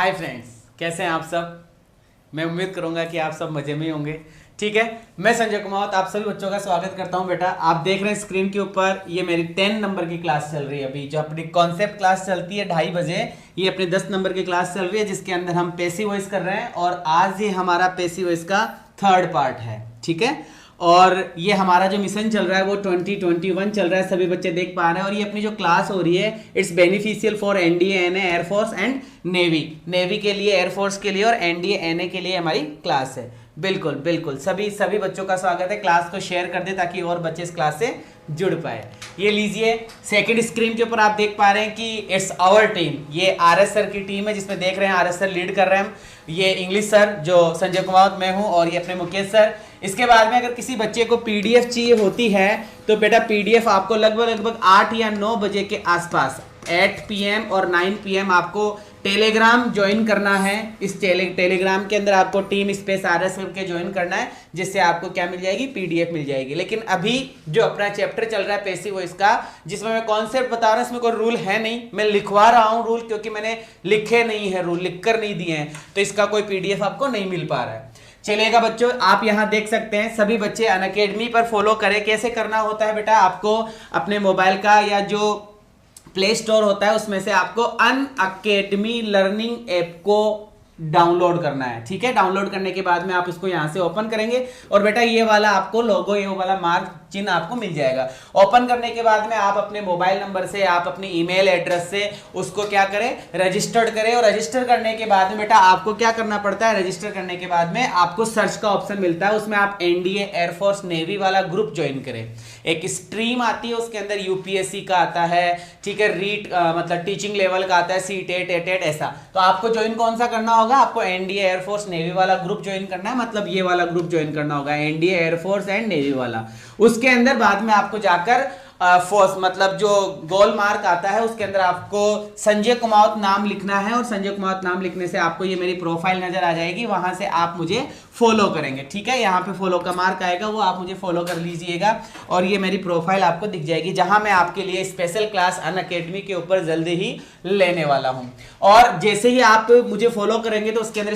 Hi friends, कैसे हैं आप सब। मैं उम्मीद करूंगा कि आप सब मजे में ही होंगे। ठीक है, मैं संजय कुमार आप सभी बच्चों का स्वागत करता हूं। बेटा आप देख रहे हैं स्क्रीन के ऊपर, ये मेरी 10 नंबर की क्लास चल रही है अभी, जो अपनी कॉन्सेप्ट क्लास चलती है 2:30 बजे। ये अपनी 10 नंबर की क्लास चल रही है जिसके अंदर हम पैसिव वॉइस कर रहे हैं और आज ये हमारा पैसिव वॉइस का 3rd पार्ट है। ठीक है, और ये हमारा जो मिशन चल रहा है वो 2021 चल रहा है, सभी बच्चे देख पा रहे हैं। और ये अपनी जो क्लास हो रही है it's beneficial for NDA NA air force and navy के लिए, एयरफोर्स के लिए और एनडीए एनए के लिए हमारी क्लास है। बिल्कुल बिल्कुल, सभी बच्चों का स्वागत है। क्लास को शेयर कर दे ताकि और बच्चे इस क्लास से जुड़ पाए। ये लीजिए, सेकंड स्क्रीन के ऊपर आप देख पा रहे हैं कि इट्स आवर टीम, ये आरएस सर की टीम है जिसमें देख रहे हैं आरएस सर लीड कर रहे हैं। ये इंग्लिश सर जो संजय कुमार मैं हूं और ये अपने मुकेश सर। इसके बाद में अगर किसी बच्चे को पीडीएफ चाहिए होती है तो बेटा पीडीएफ आपको लगभग 8 या 9 बजे के आसपास 8 PM और 9 PM आपको टेलीग्राम ज्वाइन करना है। इस टेलीग्राम के अंदर आपको टीम स्पेस आरएस करके ज्वाइन करना है, जिससे आपको क्या मिल जाएगी, पीडीएफ मिल जाएगी। लेकिन अभी जो अपना चैप्टर चल रहा है पैसिव वॉइस का, जिसमें मैं कॉन्सेप्ट बता रहा हूं, इसमें कोई रूल है नहीं, मैं लिखवा रहा हूं रूल, क्योंकि मैंने लिखे नहीं है रूल, लिख कर नहीं दिए हैं, तो इसका कोई पीडीएफ आपको नहीं मिल पा रहा है। चलेगा बच्चों, आप यहां देख सकते हैं सभी बच्चे अनअकैडमी पर फॉलो करें। कैसे करना होता है बेटा, आपको अपने मोबाइल का या जो प्ले स्टोर होता है उसमें से आपको अनअकैडमी लर्निंग ऐप को डाउनलोड करना है। ठीक है, डाउनलोड करने के बाद में आप इसको यहां से ओपन करेंगे और बेटा ये वाला आपको लोगो, ये वाला मार्क चिन्ह आपको मिल जाएगा। ओपन करने के बाद में आप अपने मोबाइल नंबर से, आप अपने ईमेल एड्रेस से उसको क्या करें, रजिस्टर्ड करें। और रजिस्टर करने के बाद में बेटा आपको क्या करना पड़ता है, रजिस्टर करने के बाद में आपको सर्च का ऑप्शन मिलता है, उसमें आप एनडीए एयरफोर्स नेवी वाला ग्रुप ज्वाइन करें। एक स्ट्रीम आती है, उसके अंदर यूपीएससी का आता है, ठीक है, रीट मतलब टीचिंग लेवल का आता है, सीटेट एटेट ऐसा। तो आपको ज्वाइन कौन सा करना होगा, आपको एनडीए एयरफोर्स नेवी वाला ग्रुप ज्वाइन करना है, मतलब ये वाला ग्रुप ज्वाइन करना होगा, एनडीए एयरफोर्स एंड नेवी वाला। उसके अंदर बाद में आपको जाकर फोर्स मतलब जो गोल मार्क आता है उसके अंदर आपको संजय कुमार नाम लिखना है, और संजय कुमार नाम लिखने से आपको ये मेरी प्रोफाइल नजर आ जाएगी, वहां से आप मुझे फॉलो करेंगे। ठीक है, यहाँ पे फॉलो का मार्क आएगा, वो आप मुझे फॉलो कर लीजिएगा और ये मेरी प्रोफाइल आपको दिख जाएगी, जहां मैं आपके लिए स्पेशल क्लास अनअकैडमी के ऊपर जल्दी ही लेने वाला हूं। और जैसे ही आप मुझे फॉलो करेंगे तो उसके अंदर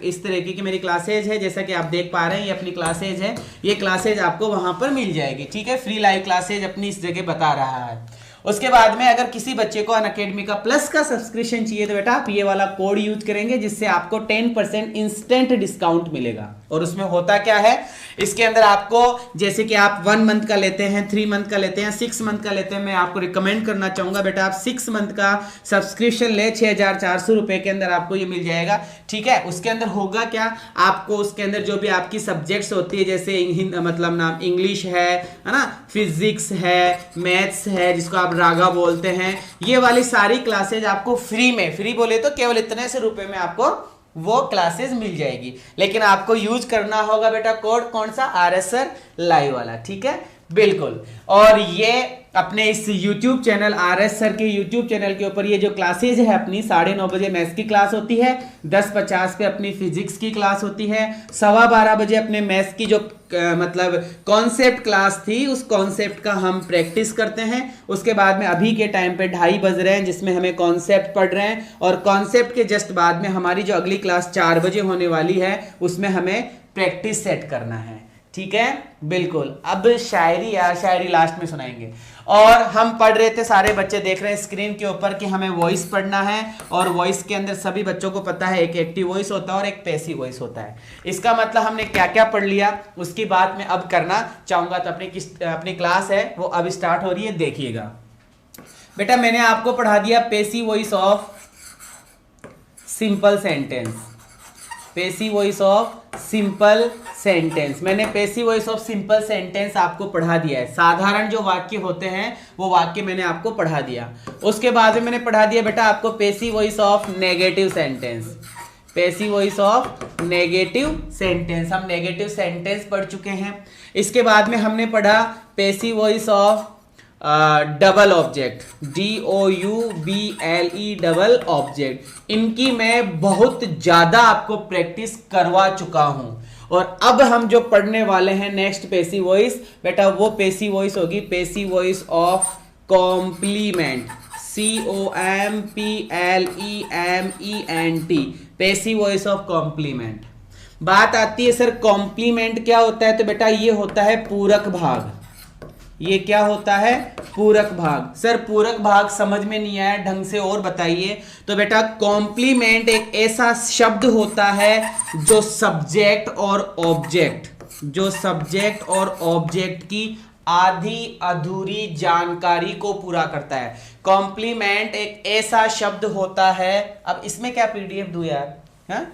इस तरीके की मेरी क्लासेज है, जैसा कि आप देख पा रहे हैं ये अपनी क्लासेज है, ये क्लासेज आपको वहां पर मिल जाएगी। ठीक है, फ्री लाइव क्लासेज अपनी इस जगह बता रहा है। उसके बाद में अगर किसी बच्चे को अनअकैडमी का प्लस का सब्सक्रिप्शन चाहिए तो बेटा आप ये वाला कोड यूज करेंगे, जिससे आपको 10% इंस्टेंट डिस्काउंट मिलेगा। और उसमें होता क्या है, इसके अंदर आपको जैसे कि आप 1 मंथ का लेते हैं, 3 मंथ का लेते हैं, 6 मंथ का लेते हैं, मैं आपको रिकमेंड करना चाहूंगा बेटा आप 6 मंथ का सब्सक्रिप्शन ले, 6400 रुपए के अंदर आपको ये मिल जाएगा। ठीक है, उसके अंदर होगा क्या, आपको उसके अंदर जो भी आपकी सब्जेक्ट्स होती है, जैसे मतलब नाम इंग्लिश है ना, फिजिक्स है, मैथ्स है, जिसको आप रागा बोलते हैं, ये वाली सारी क्लासेज आपको फ्री में, फ्री बोले तो केवल इतने से रुपए में आपको वो क्लासेस मिल जाएगी। लेकिन आपको यूज करना होगा बेटा कोड कौन सा, आरएसआर लाइव वाला। ठीक है, बिल्कुल। और ये अपने इस YouTube चैनल आरएस सर के YouTube चैनल के ऊपर ये जो क्लासेज है अपनी 9:30 बजे मैथ्स की क्लास होती है, 10:50 पे अपनी फिजिक्स की क्लास होती है, 12:15 बजे अपने मैथ्स की जो मतलब कॉन्सेप्ट क्लास थी उस कॉन्सेप्ट का हम प्रैक्टिस करते हैं। उसके बाद में अभी के टाइम पे 2:30 बज रहे हैं जिसमें हमें कॉन्सेप्ट पढ़ रहे हैं, और कॉन्सेप्ट के जस्ट बाद में हमारी जो अगली क्लास 4 बजे होने वाली है उसमें हमें प्रैक्टिस सेट करना है। ठीक है, बिल्कुल। अब शायरी लास्ट में सुनाएंगे। और हम पढ़ रहे थे, सारे बच्चे देख रहे हैं स्क्रीन के ऊपर कि हमें वॉइस पढ़ना है, और वॉइस के अंदर सभी बच्चों को पता है एक एक्टिव वॉइस होता है और एक पैसिव वॉइस होता है। इसका मतलब हमने क्या क्या पढ़ लिया उसकी बात मैं अब करना चाहूंगा। तो अपनी क्लास है वो अब स्टार्ट हो रही है, देखिएगा बेटा। मैंने आपको पढ़ा दिया passive voice of simple sentence, passive voice of simple sentence. मैंने passive voice of simple sentence आपको पढ़ा दिया है, साधारण जो वाक्य होते हैं वो वाक्य मैंने आपको पढ़ा दिया। उसके बाद में मैंने पढ़ा दिया बेटा आपको passive voice of negative sentence, passive voice of negative sentence. हम नेगेटिव सेंटेंस पढ़ चुके हैं। इसके बाद में हमने पढ़ा passive voice of double object, DOUBLE double object. इनकी मैं बहुत ज्यादा आपको प्रैक्टिस करवा चुका हूं, और अब हम जो पढ़ने वाले हैं नेक्स्ट पैसिव वॉइस बेटा, वो पैसिव वॉइस होगी passive voice of complement, COMPLEMENT, passive voice of complement. बात आती है सर कॉम्प्लीमेंट क्या होता है, तो बेटा ये होता है पूरक भाग। ये क्या होता है? पूरक भाग। सर पूरक भाग समझ में नहीं आया, ढंग से और बताइए। तो बेटा कॉम्प्लीमेंट एक ऐसा शब्द होता है जो सब्जेक्ट और ऑब्जेक्ट की आधी अधूरी जानकारी को पूरा करता है। कॉम्प्लीमेंट एक ऐसा शब्द होता है, अब इसमें क्या पीडीएफ दूं यार, हाँ?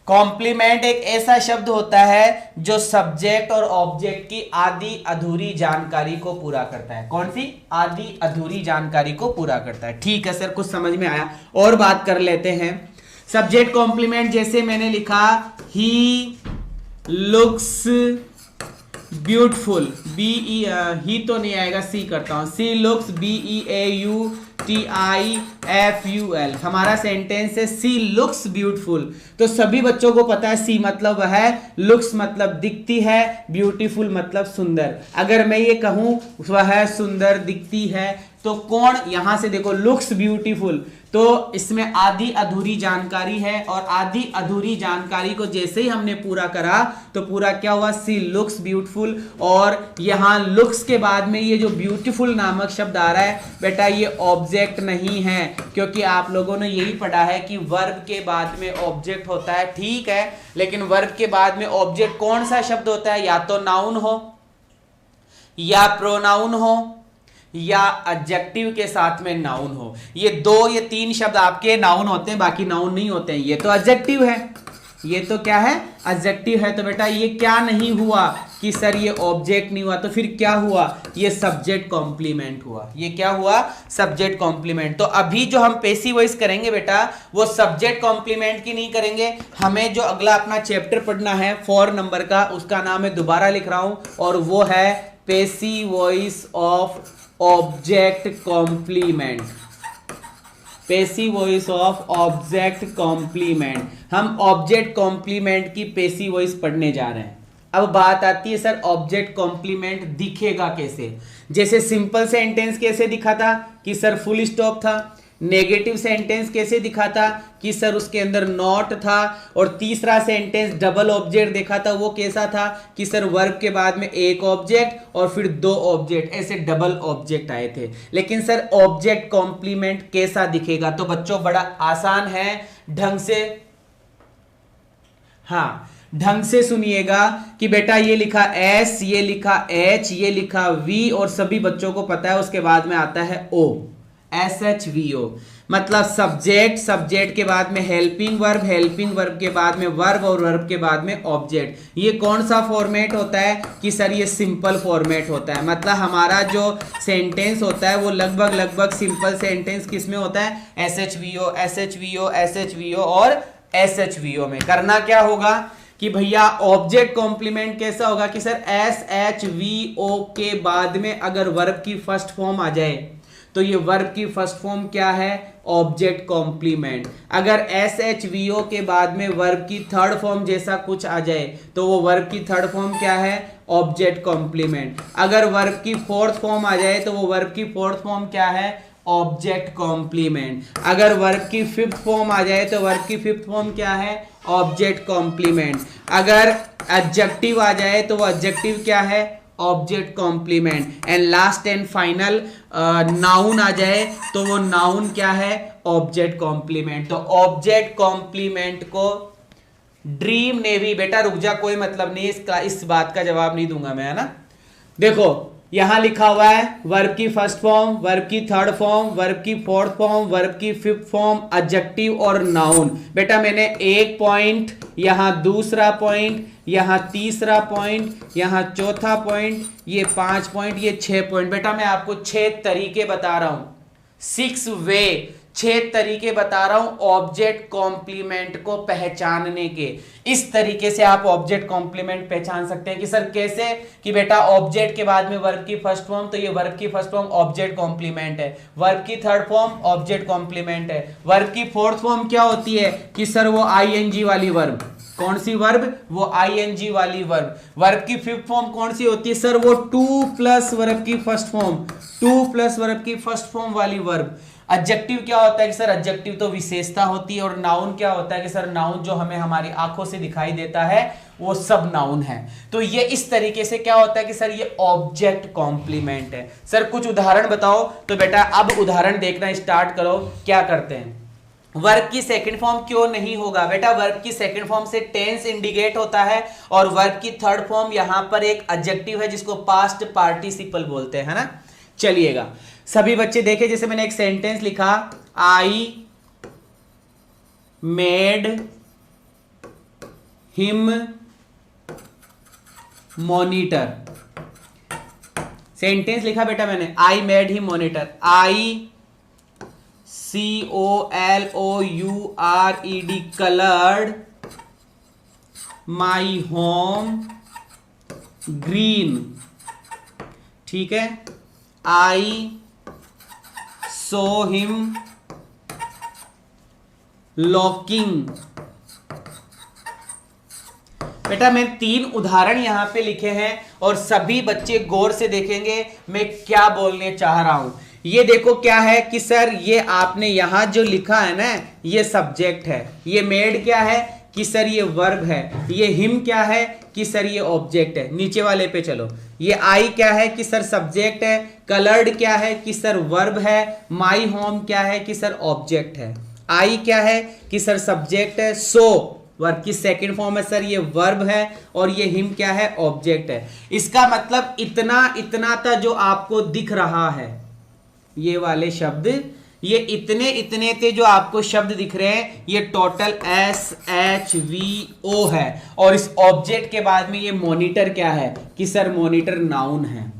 कॉम्प्लीमेंट एक ऐसा शब्द होता है जो सब्जेक्ट और ऑब्जेक्ट की आधी अधूरी जानकारी को पूरा करता है। कौन सी? आधी अधूरी जानकारी को पूरा करता है। ठीक है सर, कुछ समझ में आया। और बात कर लेते हैं सब्जेक्ट कॉम्प्लीमेंट। जैसे मैंने लिखा ही लुक्स ब्यूटीफुल, ही तो नहीं आएगा, सी करता हूं, सी लुक्स BEAUTIFUL। हमारा सेंटेंस है सी लुक्स ब्यूटीफुल। तो सभी बच्चों को पता है सी मतलब है, लुक्स मतलब दिखती है, ब्यूटीफुल मतलब सुंदर। अगर मैं ये कहूं वह सुंदर दिखती है तो कौन, यहां से देखो लुक्स ब्यूटीफुल, तो इसमें आधी अधूरी जानकारी है, और आधी अधूरी जानकारी को जैसे ही हमने पूरा करा तो पूरा क्या हुआ? सी लुक्स ब्यूटीफुल। और यहां लुक्स के बाद में ये जो ब्यूटीफुल नामक शब्द आ रहा है बेटा, ये ऑब्जेक्ट नहीं है, क्योंकि आप लोगों ने यही पढ़ा है कि वर्ब के बाद में ऑब्जेक्ट होता है। ठीक है, लेकिन वर्ब के बाद में ऑब्जेक्ट कौन सा शब्द होता है? या तो नाउन हो, या प्रोनाउन हो, या एडजेक्टिव के साथ में नाउन हो। ये तीन शब्द आपके नाउन होते हैं, बाकी नाउन नहीं होते हैं। ये तो एडजेक्टिव है, ये तो क्या है? एडजेक्टिव है। तो बेटा ये क्या नहीं हुआ कि सर ये ऑब्जेक्ट नहीं हुआ, तो फिर क्या हुआ? ये सब्जेक्ट कॉम्प्लीमेंट हुआ। ये क्या हुआ? Subject complement. तो अभी जो हम पैसिव वॉइस करेंगे बेटा, वो सब्जेक्ट कॉम्प्लीमेंट की नहीं करेंगे। हमें जो अगला अपना चैप्टर पढ़ना है 4 नंबर का, उसका नाम मैं दोबारा लिख रहा हूं, और वो है passive voice of object complement. Passive voice of object complement. हम ऑब्जेक्ट कॉम्प्लीमेंट की पैसिव वॉइस पढ़ने जा रहे हैं। अब बात आती है सर ऑब्जेक्ट कॉम्प्लीमेंट दिखेगा कैसे? जैसे सिंपल सेंटेंस कैसे दिखा था कि सर फुल स्टॉप था। नेगेटिव सेंटेंस कैसे दिखा था कि सर उसके अंदर नॉट था। और तीसरा सेंटेंस डबल ऑब्जेक्ट देखा था, वो कैसा था कि सर वर्ब के बाद में एक ऑब्जेक्ट और फिर 2 ऑब्जेक्ट, ऐसे डबल ऑब्जेक्ट आए थे। लेकिन सर ऑब्जेक्ट कॉम्प्लीमेंट कैसा दिखेगा? तो बच्चों बड़ा आसान है, ढंग से, हाँ ढंग से सुनिएगा कि बेटा ये लिखा S, ये लिखा H, ये लिखा V, और सभी बच्चों को पता है उसके बाद में आता है O, SHVO। मतलब सब्जेक्ट के बाद में हेल्पिंग वर्ब के बाद में वर्ब, और वर्ब के बाद में ऑब्जेक्ट। ये कौन सा फॉर्मेट होता है कि सर ये सिंपल फॉर्मेट होता है। मतलब हमारा जो सेंटेंस होता है वो लगभग सिंपल सेंटेंस किस में होता है? SHVO और SHVO में। करना क्या होगा कि भैया ऑब्जेक्ट कॉम्प्लीमेंट कैसा होगा कि सर SHVO के बाद में अगर वर्ब की फर्स्ट फॉर्म आ जाए तो ये वर्ब की फर्स्ट फॉर्म क्या है? Object complement. अगर SHVO के बाद में वर्ब की थर्ड फॉर्म जैसा कुछ आ जाए तो वो वर्ब की थर्ड फॉर्म क्या है? Object complement. अगर वर्ब की फोर्थ फॉर्म आ जाए तो वो वर्ब की फोर्थ फॉर्म क्या है? Object complement. अगर वर्ब की फिफ्थ फॉर्म आ जाए तो वर्ब की फिफ्थ फॉर्म क्या है? Object complement. अगर एडजेक्टिव आ जाए तो वो एडजेक्टिव क्या है? Object complement. And last and final noun आ जाए तो वो नाउन क्या है? Object complement. तो ऑब्जेक्ट कॉम्प्लीमेंट को ड्रीम नेवी, बेटा रुक जा, कोई मतलब नहीं, इस बात का जवाब नहीं दूंगा मैं, है ना। देखो यहां लिखा हुआ है वर्ब की फर्स्ट फॉर्म, वर्ब की थर्ड फॉर्म, वर्ब की फोर्थ फॉर्म, वर्ब की फिफ्थ फॉर्म, एडजेक्टिव और नाउन। बेटा मैंने एक पॉइंट, यहां दूसरा पॉइंट, यहां तीसरा पॉइंट, यहां चौथा पॉइंट, ये 5 पॉइंट, ये 6 पॉइंट। बेटा मैं आपको 6 तरीके बता रहा हूं, 6 वे, 6 तरीके बता रहा हूं ऑब्जेक्ट कॉम्प्लीमेंट को पहचानने के। इस तरीके से आप ऑब्जेक्ट कॉम्प्लीमेंट पहचान सकते हैं कि सर कैसे, कि बेटा ऑब्जेक्ट के बाद में वर्ब की फर्स्ट फॉर्म, तो ये वर्ब की फर्स्ट फॉर्म ऑब्जेक्ट कॉम्प्लीमेंट है। वर्ब की थर्ड फॉर्म ऑब्जेक्ट कॉम्प्लीमेंट है। वर्ब की फोर्थ फॉर्म क्या होती है कि सर वो ING वाली वर्ब, कौन सी वर्ब? वो आईएनजी वाली वर्ब। वर्ब की फिफ्थ फॉर्म कौन सी होती है सर? वो टू प्लस वर्ब की first form, two plus verb की फर्स्ट फॉर्म वाली वर्ब। एडजेक्टिव क्या होता है कि सर? एडजेक्टिव तो विशेषता होती है। और नाउन क्या होता है कि सर? नाउन जो हमें हमारी आंखों से दिखाई देता है वो सब नाउन है। तो ये इस तरीके से क्या होता है कि सर ये ऑब्जेक्ट कॉम्प्लीमेंट है। सर कुछ उदाहरण बताओ। तो बेटा अब उदाहरण देखना स्टार्ट करो। क्या करते हैं? वर्ब की सेकंड फॉर्म क्यों नहीं होगा बेटा? वर्ब की सेकंड फॉर्म से टेंस इंडिकेट होता है और वर्ब की थर्ड फॉर्म यहां पर एक एडजेक्टिव है जिसको पास्ट पार्टिसिपल बोलते हैं, है ना। चलिएगा सभी बच्चे देखे, जैसे मैंने एक सेंटेंस लिखा, I made him monitor. Sentence लिखा बेटा मैंने, I made him monitor. I COLOURED colored my home green। ठीक है। I saw him locking। बेटा मैं 3 उदाहरण यहां पे लिखे हैं और सभी बच्चे गौर से देखेंगे मैं क्या बोलने चाह रहा हूं। ये देखो क्या है कि सर ये आपने यहां जो लिखा है ना, ये सब्जेक्ट है। ये मेड क्या है कि सर ये वर्ब है। ये हिम क्या है कि सर ये ऑब्जेक्ट है। नीचे वाले पे चलो। ये आई क्या है कि सर सब्जेक्ट है। कलर्ड क्या है कि सर वर्ब है। माई होम क्या है कि सर ऑब्जेक्ट है। आई क्या है कि सर सब्जेक्ट है। सो वर्ब की सेकंड फॉर्म है सर, ये वर्ब है। और ये हिम क्या है? ऑब्जेक्ट है। इसका मतलब इतना था जो आपको दिख रहा है, ये वाले शब्द, ये इतने थे जो आपको शब्द दिख रहे हैं, ये टोटल SHVO है। और इस ऑब्जेक्ट के बाद में ये मॉनिटर क्या है कि सर मॉनिटर नाउन है।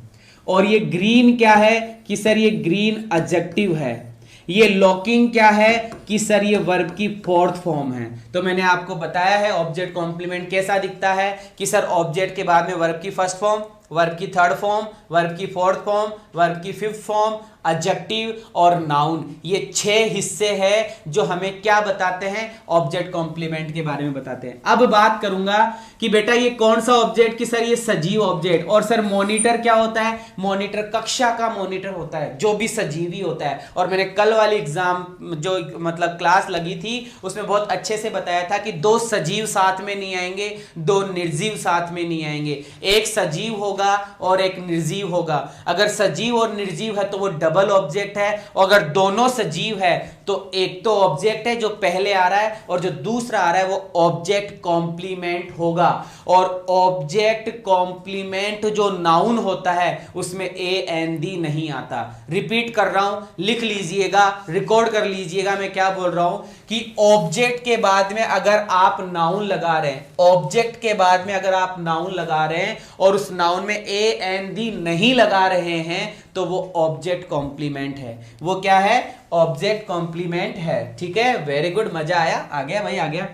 और ये ग्रीन क्या है कि सर ये ग्रीन एडजेक्टिव है। ये लॉकिंग क्या है कि सर ये वर्ब की फोर्थ फॉर्म है। तो मैंने आपको बताया है ऑब्जेक्ट कॉम्प्लीमेंट कैसा दिखता है कि सर ऑब्जेक्ट के बाद में वर्ब की फर्स्ट फॉर्म, वर्ब की थर्ड फॉर्म, वर्ब की फोर्थ फॉर्म, वर्ब की फिफ्थ फॉर्म, एडजेक्टिव और नाउन। ये 6 हिस्से हैं जो हमें क्या बताते हैं? ऑब्जेक्ट कॉम्प्लीमेंट के बारे में बताते हैं। अब बात करूंगा कि बेटा ये कौन सा ऑब्जेक्ट कि सर ये सजीव ऑब्जेक्ट। और सर मॉनिटर क्या होता है? मॉनिटर कक्षा का मॉनिटर होता है, जो भी सजीवी होता है। और मैंने कल वाली एग्जाम जो मतलब क्लास लगी थी उसमें बहुत अच्छे से बताया था कि 2 सजीव साथ में नहीं आएंगे, 2 निर्जीव साथ में नहीं आएंगे। एक सजीव होगा और एक निर्जीव होगा। अगर सजीव और निर्जीव है तो वो डबल ऑब्जेक्ट है। और अगर दोनों सजीव है तो एक तो ऑब्जेक्ट है जो पहले आ रहा है और जो दूसरा आ रहा है वो ऑब्जेक्ट कॉम्प्लीमेंट होगा। और ऑब्जेक्ट कॉम्प्लीमेंट जो नाउन होता है उसमें AND नहीं आता। रिपीट कर रहा हूं, लिख लीजिएगा, रिकॉर्ड कर लीजिएगा मैं क्या बोल रहा हूं कि ऑब्जेक्ट के बाद में अगर आप नाउन लगा रहे हैं, ऑब्जेक्ट के बाद में अगर आप नाउन लगा रहे हैं और उस नाउन में AND नहीं लगा रहे हैं तो वो ऑब्जेक्ट कॉम्प्लीमेंट है। वो क्या है? ऑब्जेक्ट कॉम्प्लीमेंट है। ठीक है, वेरी गुड, मजा आया, आ गया भाई, आ गया।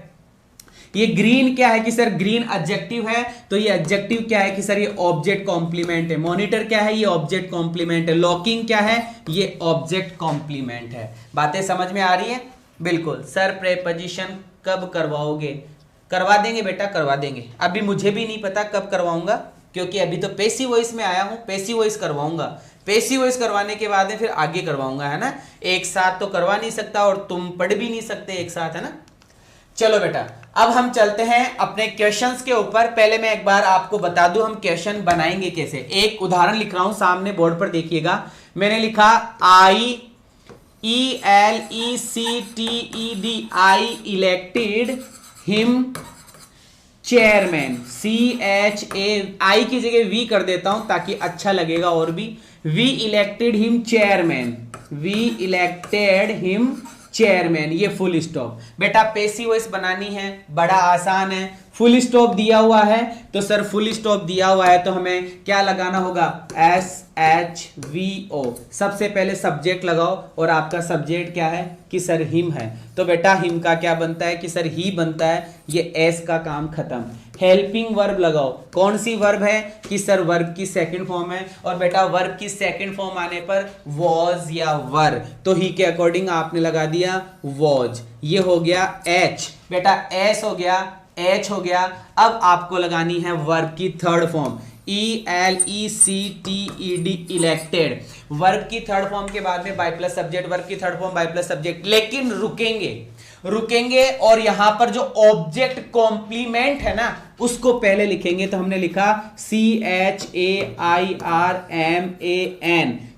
ये ग्रीन क्या है कि सर ग्रीन एडजेक्टिव है, तो ये एडजेक्टिव क्या है कि सर ये ऑब्जेक्ट कॉम्प्लीमेंट है। मॉनिटर क्या है? ये ऑब्जेक्ट कॉम्प्लीमेंट है। लॉकिंग क्या है? ये ऑब्जेक्ट कॉम्प्लीमेंट है। बातें समझ में आ रही है? बिल्कुल। सर प्रेपोजिशन कब करवाओगे? करवा देंगे बेटा, करवा देंगे। अभी मुझे भी नहीं पता कब करवाऊंगा, क्योंकि अभी तो पैसिव वॉइस में आया हूं। पैसिव वॉइस करवाऊंगा, पैसिव वॉइस करवाने के बाद में फिर आगे करवाऊंगा, है ना। एक साथ तो करवा नहीं सकता और तुम पढ़ भी नहीं सकते एक साथ, है ना। चलो बेटा अब हम चलते हैं अपने क्वेश्चंस के ऊपर। पहले मैं एक बार आपको बता दूं हम क्वेश्चन बनाएंगे कैसे। एक उदाहरण लिख रहा हूं, सामने बोर्ड पर देखिएगा। मैंने लिखा IELECTED, आई इलेक्टेड हिम चेयरमैन। CHA, की जगह वी कर देता हूं ताकि अच्छा लगेगा। और भी, we elected him chairman, we elected him chairman. ये फुल स्टॉप। बेटा पैसिव वॉइस बनानी है, बड़ा आसान है। फुल स्टॉप दिया हुआ है तो सर फुल स्टॉप दिया हुआ है तो हमें क्या लगाना होगा? SHVO। सबसे पहले सब्जेक्ट लगाओ और आपका सब्जेक्ट क्या है कि सर हिम है। तो बेटा हिम का क्या बनता है कि सर ही बनता है। ये S का काम खत्म। हेल्पिंग वर्ब लगाओ। कौन सी वर्ब है कि सर वर्ब की सेकंड फॉर्म है। और बेटा वर्ब की सेकंड फॉर्म आने पर वॉज या वर, तो ही के अकॉर्डिंग आपने लगा दिया वॉज। ये हो गया H। बेटा S हो गया एच हो गया। अब आपको लगानी है वर्ब की third form, ELECTED, elected. Verb की थर्ड फॉर्म के बाद में बाय प्लस सब्जेक्ट, वर्ब की third form by plus subject, लेकिन रुकेंगे और यहां पर जो ऑब्जेक्ट कॉम्प्लीमेंट है ना उसको पहले लिखेंगे। तो हमने लिखा CHAIRMAN,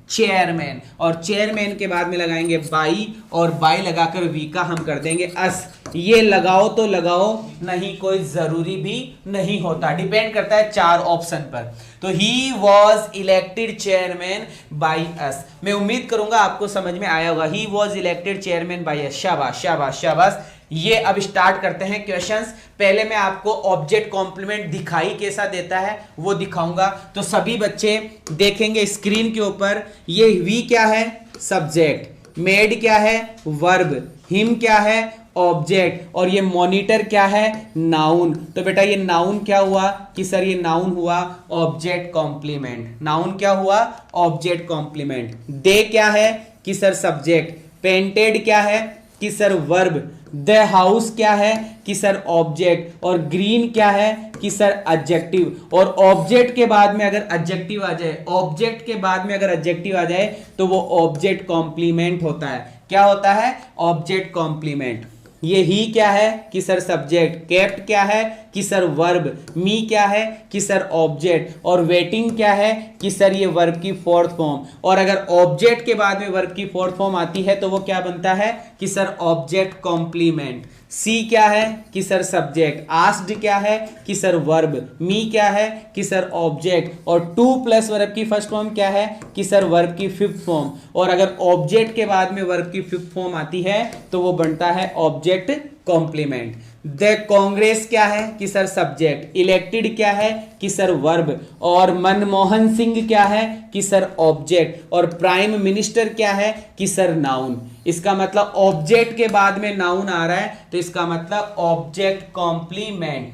चेयरमैन, और चेयरमैन के बाद में लगाएंगे बाई, और बाई लगाकर वी का हम कर देंगे अस। ये लगाओ तो लगाओ, नहीं कोई जरूरी भी नहीं होता, डिपेंड करता है 4 ऑप्शन पर। तो he was elected chairman by us. मैं उम्मीद करूंगा आपको समझ में आया होगा। He was elected chairman by us. शाबाश शाबाश शाबाश। ये अब स्टार्ट करते हैं क्वेश्चंस। पहले मैं आपको ऑब्जेक्ट कॉम्प्लीमेंट दिखाई कैसा देता है वो दिखाऊंगा। तो सभी बच्चे देखेंगे स्क्रीन के ऊपर, ये वी क्या है, सब्जेक्ट, मेड क्या है, वर्ब, हिम क्या है, ऑब्जेक्ट, और ये मॉनिटर क्या है, नाउन। तो बेटा ये नाउन क्या हुआ कि सर ये नाउन हुआ ऑब्जेक्ट कॉम्प्लीमेंट। नाउन क्या हुआ, ऑब्जेक्ट कॉम्प्लीमेंट। दे क्या है कि सर सब्जेक्ट, पेंटेड क्या है कि सर वर्ब, द हाउस क्या है कि सर ऑब्जेक्ट, और ग्रीन क्या है कि सर एडजेक्टिव। और ऑब्जेक्ट के बाद में अगर एडजेक्टिव आ जाए, ऑब्जेक्ट के बाद में अगर एडजेक्टिव आ जाए तो वो ऑब्जेक्ट कॉम्प्लीमेंट होता है। क्या होता है, ऑब्जेक्ट कॉम्प्लीमेंट। ये ही क्या है कि सर सब्जेक्ट, केप्ट क्या है कि सर वर्ब, मी क्या है कि सर ऑब्जेक्ट, और वेटिंग क्या है कि सर ये वर्ब की फोर्थ फॉर्म। और अगर ऑब्जेक्ट के बाद में वर्ब की फोर्थ फॉर्म आती है तो वो क्या बनता है कि सर ऑब्जेक्ट कॉम्प्लीमेंट। सी क्या है कि सर सब्जेक्ट, आस्क्ड क्या है कि सर वर्ब, मी क्या है कि सर ऑब्जेक्ट, और टू प्लस वर्ब की फर्स्ट फॉर्म क्या है कि सर वर्ब की फिफ्थ फॉर्म। और अगर ऑब्जेक्ट के बाद में वर्ब की फिफ्थ फॉर्म आती है तो वो बनता है ऑब्जेक्ट कॉम्प्लीमेंट। द कांग्रेस क्या है कि सर सब्जेक्ट, इलेक्टेड क्या है कि सर वर्ब, और मनमोहन सिंह क्या है कि सर ऑब्जेक्ट, और प्राइम मिनिस्टर क्या है कि सर नाउन। इसका मतलब ऑब्जेक्ट के बाद में नाउन आ रहा है तो इसका मतलब ऑब्जेक्ट कॉम्प्लीमेंट।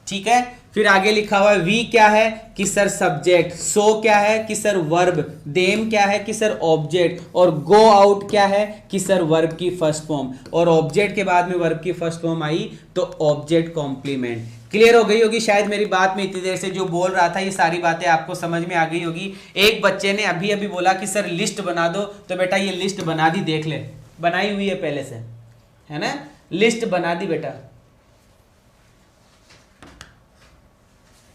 ठीक है, फिर आगे लिखा हुआ है वी क्या है कि सर सब्जेक्ट, सो क्या है कि सर वर्ब, देम क्या है कि सर ऑब्जेक्ट, और गो आउट क्या है कि सर वर्ब की फर्स्ट फॉर्म। और ऑब्जेक्ट के बाद में वर्ब की फर्स्ट फॉर्म आई तो ऑब्जेक्ट कॉम्प्लीमेंट। क्लियर हो गई होगी शायद मेरी बात में, इतनी देर से जो बोल रहा था ये सारी बातें आपको समझ में आ गई होगी। एक बच्चे ने अभी अभी बोला कि सर लिस्ट बना दो, तो बेटा ये लिस्ट बना दी, देख ले, बनाई हुई है पहले से, है ना, लिस्ट बना दी बेटा।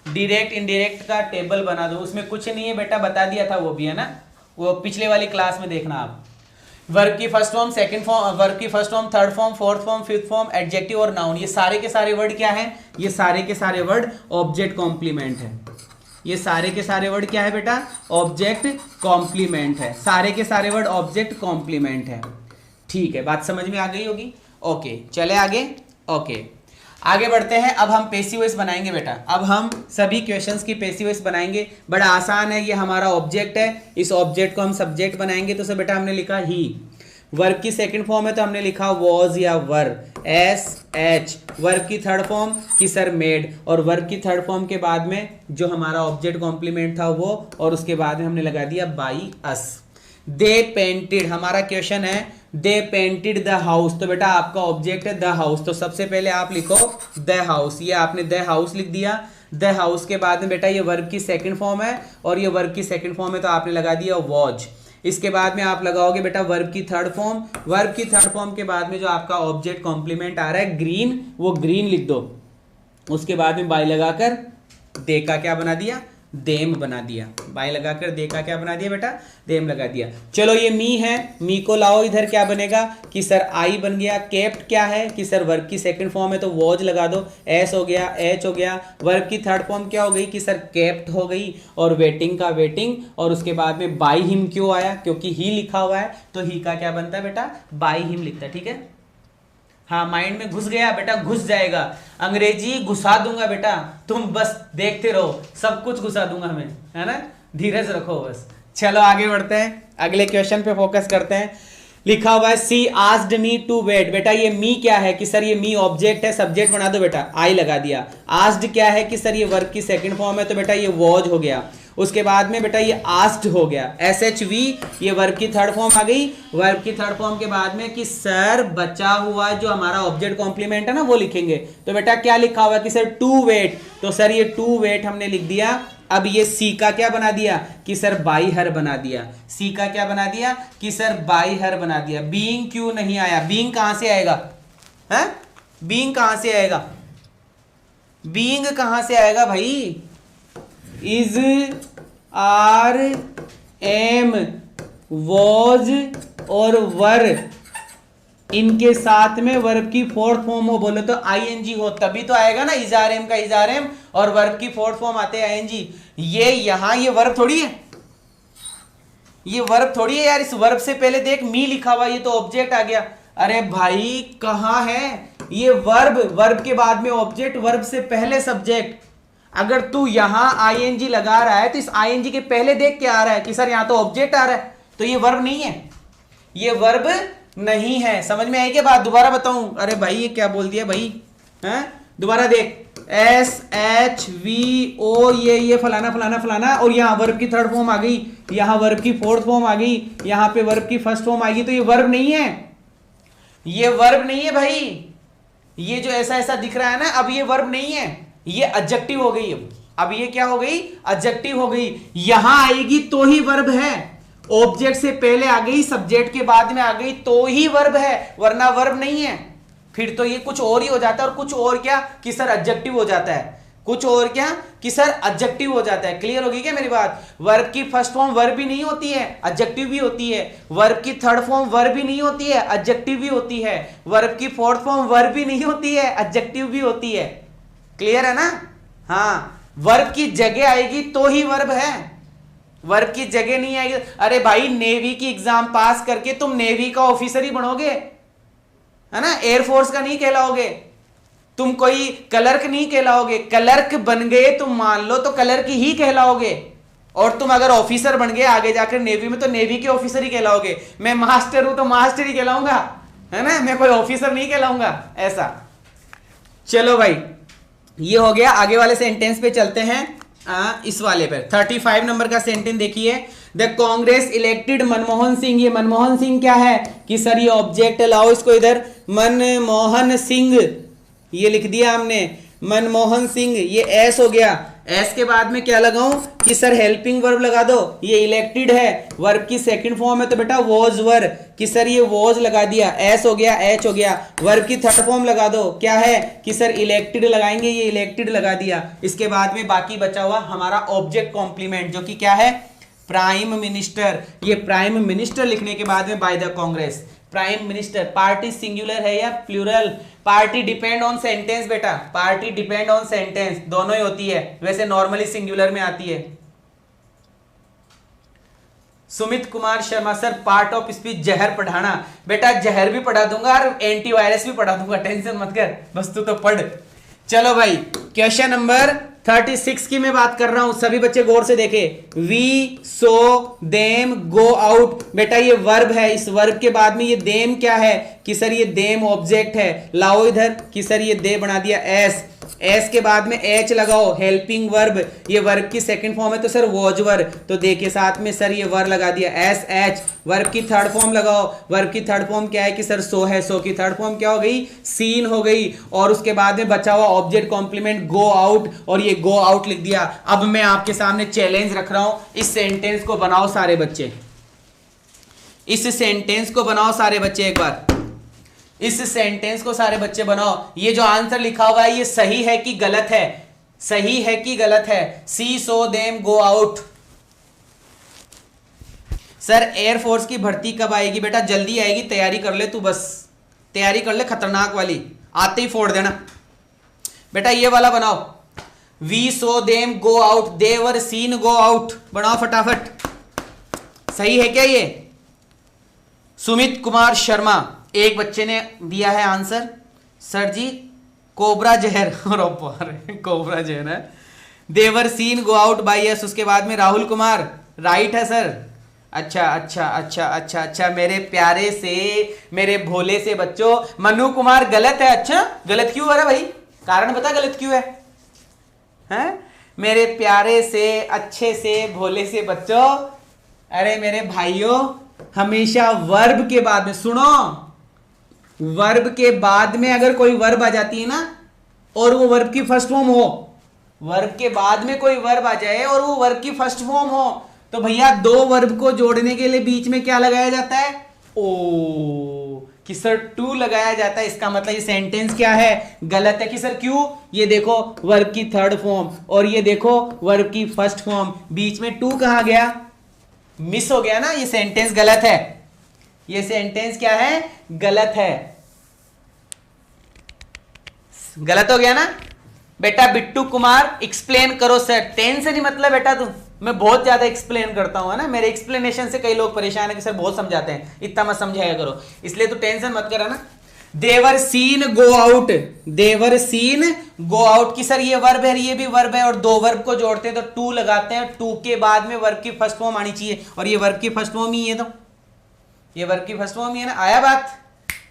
डायरेक्ट इनडायरेक्ट का टेबल बना दो, उसमें कुछ नहीं है बेटा, बता दिया था वो भी, है ना, वो पिछले वाली क्लास में देखना आप। वर्ब की first form, second form, verb की first form, third form, fourth form, fifth form, adjective और नाउन, ये सारे के सारे वर्ड क्या है, ये सारे के सारे वर्ड ऑब्जेक्ट कॉम्प्लीमेंट है। ये सारे के सारे वर्ड क्या है बेटा, ऑब्जेक्ट कॉम्प्लीमेंट है। सारे के सारे वर्ड ऑब्जेक्ट कॉम्प्लीमेंट है। ठीक है, बात समझ में आ गई होगी। ओके चले आगे। ओके आगे बढ़ते हैं। अब हम पैसिव वॉइस बनाएंगे बेटा। अब हम सभी क्वेश्चंस की पैसिव वॉइस बनाएंगे। बड़ा आसान है, ये हमारा ऑब्जेक्ट है, इस ऑब्जेक्ट को हम सब्जेक्ट बनाएंगे। तो सर बेटा हमने लिखा ही, वर्ब की सेकंड फॉर्म है तो हमने लिखा वॉज या वर, एस एच। वर्ब की थर्ड फॉर्म कि सर मेड, और वर्ब की थर्ड फॉर्म के बाद में जो हमारा ऑब्जेक्ट कॉम्प्लीमेंट था वो, और उसके बाद में हमने लगा दिया बाई अस। दे पेंटेड, हमारा क्वेश्चन है दे पेंटेड द हाउस, तो बेटा आपका ऑब्जेक्ट है द हाउस, तो सबसे पहले आप लिखो द हाउस। ये आपने द हाउस लिख दिया। द हाउस के बाद में बेटा ये वर्ब की सेकंड फॉर्म है, और ये वर्ब की सेकंड फॉर्म है तो आपने लगा दिया वॉज। इसके बाद में आप लगाओगे बेटा वर्ब की थर्ड फॉर्म। वर्ब की थर्ड फॉर्म के बाद में जो आपका ऑब्जेक्ट कॉम्प्लीमेंट आ रहा है ग्रीन, वो ग्रीन लिख दो। उसके बाद में बाई लगाकर दे का क्या बना दिया, देम बना दिया। बाई लगाकर दे का क्या बना दिया बेटा, देम लगा दिया। चलो ये मी है, मी को लाओ इधर, क्या बनेगा कि सर आई बन गया। केप्ट क्या है कि सर वर्ब की सेकंड फॉर्म है तो वॉज लगा दो, एस हो गया, एच हो गया। वर्ब की थर्ड फॉर्म क्या हो गई कि सर केप्ट हो गई, और वेटिंग का वेटिंग। और उसके बाद में बाई हिम क्यों आया, क्योंकि ही लिखा हुआ है तो ही का क्या बनता है बेटा, बाई हिम लिखता है। ठीक है, हाँ माइंड में घुस गया बेटा, घुस जाएगा। अंग्रेजी घुसा दूंगा बेटा, तुम बस देखते रहो, सब कुछ घुसा दूंगा मैं, है ना, धीरज रखो बस। चलो आगे बढ़ते हैं, अगले क्वेश्चन पे फोकस करते हैं। लिखा हुआ है सी आस्क्ड मी टू वेट। बेटा ये मी क्या है कि सर ये मी ऑब्जेक्ट है, सब्जेक्ट बना दो बेटा, आई लगा दिया। आस्क्ड क्या है कि सर ये वर्ब की सेकंड फॉर्म है तो बेटा ये वॉज हो गया। उसके बाद में बेटा ये आस्क्ड हो गया, SHV, ये वर्ब की थर्ड फॉर्म आ गई। वर्ब की थर्ड फॉर्म के बाद में कि सर बचा हुआ जो हमारा ऑब्जेक्ट कॉम्प्लीमेंट है ना वो लिखेंगे। तो बेटा क्या लिखा हुआ कि सर टू वेट, तो सर ये टू वेट हमने लिख दिया। अब ये सी का क्या बना दिया कि सर बाई हर बना दिया। सी का क्या बना दिया कि सर बाई हर बना दिया। बीइंग क्यों नहीं आया? बीइंग कहां से आएगा? है बीइंग कहां से आएगा? बीइंग कहां से आएगा भाई? इज, आर, एम, वॉज और वर, इनके साथ में वर्ब की फोर्थ फॉर्म हो, बोले तो आईएनजी हो, तभी तो आएगा ना। इजार एम का इजार एम और वर्ब की फोर्थ फॉर्म आते हैं आईएनजी। ये यहां ये वर्ब थोड़ी है, ये वर्ब थोड़ी है यार। इस वर्ब से पहले देख मी लिखा हुआ, ये तो ऑब्जेक्ट आ गया। अरे भाई कहां है ये वर्ब? वर्ब के बाद में ऑब्जेक्ट, वर्ब से पहले सब्जेक्ट। अगर तू यहां आईएनजी लगा रहा है तो इस आईएनजी के पहले देख क्या आ रहा है कि सर यहां तो ऑब्जेक्ट आ रहा है, तो ये वर्ब नहीं है, ये वर्ब नहीं है। समझ में आई क्या बात? दोबारा बताऊं? अरे भाई ये क्या बोल दिया भाई, हैं? दोबारा देख, SHVO, ये फलाना फलाना फलाना, और यहां वर्ब की थर्ड फॉर्म आ गई, यहां वर्ब की फोर्थ फॉर्म आ गई, यहां पे वर्ब की फर्स्ट फॉर्म आ गई, तो ये वर्ब नहीं है, ये वर्ब नहीं है भाई। ये जो ऐसा ऐसा दिख रहा है ना, अब ये वर्ब नहीं है, ये एडजेक्टिव हो गई। अब ये क्या हो गई? एडजेक्टिव हो गई। यहां आएगी तो ही वर्ब है, ऑब्जेक्ट से पहले आ गई, सब्जेक्ट के बाद में आ गई तो ही वर्ब है, वरना वर्ब नहीं है। फिर तो ये कुछ और ही हो जाता है, और कुछ और क्या कि सर एडजेक्टिव हो जाता है, कुछ और क्या कि सर एडजेक्टिव हो जाता है। क्लियर होगी क्या मेरी बात? वर्ब की फर्स्ट फॉर्म वर्ब भी नहीं होती है, एडजेक्टिव भी होती है। वर्ब की थर्ड फॉर्म वर्ब भी नहीं होती है, एडजेक्टिव भी होती है। वर्ब की फोर्थ फॉर्म वर्ब भी नहीं होती है, एडजेक्टिव भी होती है। क्लियर है ना? हाँ, वर्ब की जगह आएगी तो ही वर्ब है, वर्ब की जगह नहीं आएगी। अरे भाई नेवी की एग्जाम पास करके तुम नेवी का ऑफिसर ही बनोगे, है ना, एयरफोर्स का नहीं कहलाओगे, तुम कोई क्लर्क नहीं कहलाओगे। क्लर्क बन गए तुम मान लो तो क्लर्क ही कहलाओगे, और तुम अगर ऑफिसर बन गए आगे जाकर नेवी में तो नेवी के ऑफिसर ही कहलाओगे। मैं मास्टर हूं तो मास्टर ही कहलाऊंगा, है ना, मैं कोई ऑफिसर नहीं कहलाऊंगा, ऐसा। चलो भाई ये हो गया। आगे वाले सेंटेंस पे चलते हैं। इस वाले पर 35 नंबर का सेंटेंस देखिए। The Congress elected Manmohan Singh. ये मनमोहन सिंह क्या है कि सर ये ऑब्जेक्ट लाओ इसको इधर, मनमोहन सिंह ये लिख दिया हमने, मनमोहन सिंह, ये एस हो गया। एस के बाद में क्या लगाऊं कि सर हेल्पिंग वर्ब लगा दो, ये इलेक्टेड है, वर्ब की सेकंड फॉर्म है तो बेटा वॉज वर, कि सर ये वॉज लगा दिया, एस हो गया, एच हो गया। वर्ब की थर्ड फॉर्म लगा दो, क्या है कि सर इलेक्टेड लगाएंगे, ये इलेक्टेड लगा दिया। इसके बाद में बाकी बचा हुआ हमारा ऑब्जेक्ट कॉम्प्लीमेंट जो कि क्या है, प्राइम मिनिस्टर। ये प्राइम मिनिस्टर लिखने के बाद में by the Congress, prime minister. Party singular है या plural? Party depend on sentence बेटा, पार्टी डिपेंड ऑन सेंटेंस, दोनों ही होती है, वैसे नॉर्मली सिंगुलर में आती है। Sumit Kumar Sharma, sir part of speech जहर पढ़ाना। बेटा जहर भी पढ़ा दूंगा और एंटीवायरस भी पढ़ा दूंगा, टेंशन मत कर, बस तू तो पढ़। चलो भाई क्वेश्चन नंबर 36 की मैं बात कर रहा हूं, सभी बच्चे गौर से देखे। We, so, them, go out. बेटा ये वर्ब है, इस वर्ब के बाद में ये देम क्या है कि सर ये देम ऑब्जेक्ट है, लाओ इधर कि सर ये दे बना दिया एस, एस के बाद में एच लगाओ, हेल्पिंग वर्ब, ये वर्ब की सेकंड फॉर्म है तो सर वॉज वर्ब, तो दे के साथ में सर ये वर्ब लगा दिया एस एच। वर्ब की थर्ड फॉर्म लगाओ, वर्ब की थर्ड फॉर्म क्या है कि सर सो है, सो की थर्ड फॉर्म क्या हो गई, सीन हो गई, और उसके बाद में बचा हुआ ऑब्जेक्ट कॉम्प्लीमेंट गो आउट, और ये गो आउट लिख दिया। अब मैं आपके सामने चैलेंज रख रहा हूं, इस सेंटेंस को बनाओ सारे बच्चे, इस सेंटेंस को बनाओ सारे बच्चे, एक बार इस सेंटेंस को सारे बच्चे बनाओ। ये जो आंसर लिखा हुआ है ये सही है कि गलत है, सही है कि गलत है? See, so, them, go out. Sir air force की भर्ती कब आएगी? बेटा जल्दी आएगी, तैयारी कर ले तू, बस तैयारी कर ले, खतरनाक वाली, आते ही फोड़ देना। बेटा ये वाला बनाओ, we, so, them, go out, they were seen go out, बनाओ फटाफट। सही है क्या ये? सुमित कुमार शर्मा, एक बच्चे ने दिया है आंसर, सर जी कोबरा जहर, कोबरा जहर है, they were seen go out by us. उसके बाद में राहुल कुमार, राइट है सर। अच्छा अच्छा अच्छा अच्छा अच्छा, मेरे प्यारे से, मेरे भोले से बच्चों। मनु कुमार गलत है। अच्छा गलत क्यों हो रहा है भाई? कारण बता गलत क्यों है? हैं? मेरे प्यारे से, अच्छे से, भोले से बच्चों, अरे मेरे भाइयों, हमेशा वर्ब के बाद में, सुनो, वर्ब के बाद में अगर कोई वर्ब आ जाती है ना और वो वर्ब की फर्स्ट फॉर्म हो, वर्ब के बाद में कोई वर्ब आ जाए और वो वर्ब की फर्स्ट फॉर्म हो, तो भैया दो वर्ब को जोड़ने के लिए बीच में क्या लगाया जाता है? ओ, कि सर टू लगाया जाता है। इसका मतलब ये सेंटेंस क्या है? गलत है। कि सर क्यों? ये देखो वर्ब की थर्ड फॉर्म और ये देखो वर्ब की फर्स्ट फॉर्म, बीच में टू कहां गया? मिस हो गया ना, ये सेंटेंस गलत है। ये सेंटेंस क्या है? गलत है। गलत हो गया ना बेटा? बिट्टू कुमार एक्सप्लेन करो सर। टेंशन नहीं मतलब बेटा तुम, मैं बहुत ज्यादा एक्सप्लेन करता हूं, है ना, मेरे एक्सप्लेनेशन से कई लोग परेशान है कि सर बहुत समझाते हैं, इतना मत समझाया करो, इसलिए तो टेंशन मत करो ना। देवर सीन गो आउट, देवर सीन गो आउट, कि सर ये वर्ब है, ये भी वर्ब है, और दो वर्ब को जोड़ते हैं तो टू लगाते हैं, टू के बाद में वर्ब की फर्स्ट फॉर्म आनी चाहिए, और ये वर्ब की फर्स्ट फॉर्म ही है, तो ये वर्ब की फर्स्ट फॉर्म ही है ना। आया बात?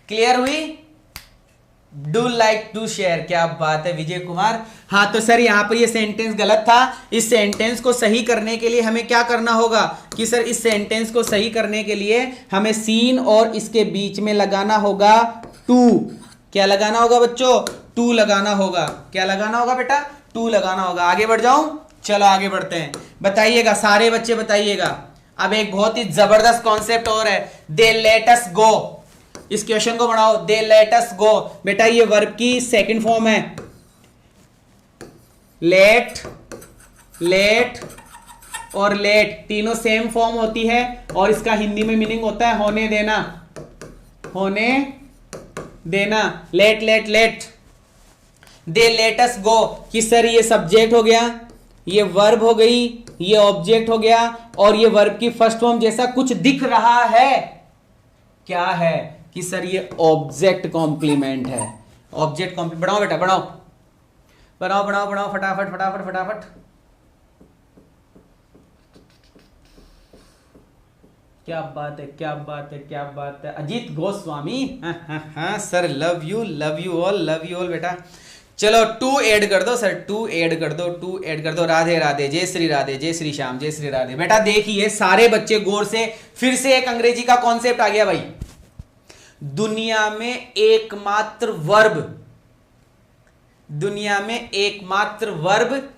क्लियर हुई? Do like to share. क्या बात है विजय कुमार। हाँ तो सर यहाँ पर ये सेंटेंस गलत था। इस सेंटेंस को सही करने के लिए हमें क्या करना होगा? कि सर इस सेंटेंस को सही करने के लिए हमें सीन और इसके बीच में लगाना होगा टू। क्या लगाना होगा बच्चों? टू लगाना होगा। क्या लगाना होगा बेटा? टू लगाना होगा। आगे बढ़ जाऊं? चलो आगे बढ़ते हैं। बताइएगा सारे बच्चे, बताइएगा। अब एक बहुत ही जबरदस्त कॉन्सेप्ट और है, दे लेट अस गो। इस क्वेश्चन को बढ़ाओ, दे लेट अस गो। बेटा ये वर्ब की सेकंड फॉर्म है, लेट, लेट और लेट तीनों सेम फॉर्म होती है, और इसका हिंदी में मीनिंग होता है होने देना, होने देना। Let let let. They let us go, कि सर ये सब्जेक्ट हो गया, ये वर्ब हो गई, ये ऑब्जेक्ट हो गया, और ये वर्ब की फर्स्ट फॉर्म जैसा कुछ दिख रहा है। क्या है? कि सर ये ऑब्जेक्ट कॉम्प्लीमेंट है। Object complement. बढ़ाओ बेटा, बढ़ाओ बढ़ाओ बढ़ाओ बढ़ाओ, फटाफट फटाफट फटाफट। क्या बात है, क्या बात है, क्या बात है। अजीत गोस्वामी, हाँ sir, love you all, love you all बेटा। चलो टू ऐड कर दो सर, टू ऐड कर दो, टू ऐड कर दो। राधे राधे, जय श्री राधे, जय श्री श्याम, जय श्री राधे। बेटा देखिए सारे बच्चे गौर से, फिर से एक अंग्रेजी का कॉन्सेप्ट आ गया भाई। दुनिया में एकमात्र वर्ब, दुनिया में एकमात्र वर्ब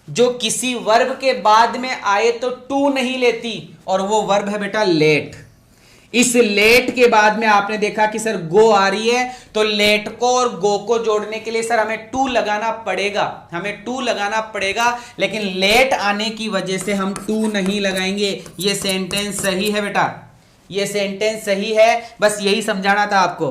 जो किसी वर्ब के बाद में आए तो टू नहीं लेती, और वो वर्ब है बेटा लेट। इस लेट के बाद में आपने देखा कि सर गो आ रही है, तो लेट को और गो को जोड़ने के लिए सर हमें टू लगाना पड़ेगा, हमें टू लगाना पड़ेगा, लेकिन लेट आने की वजह से हम टू नहीं लगाएंगे। ये सेंटेंस सही है बेटा, ये सेंटेंस सही है। बस यही समझाना था आपको,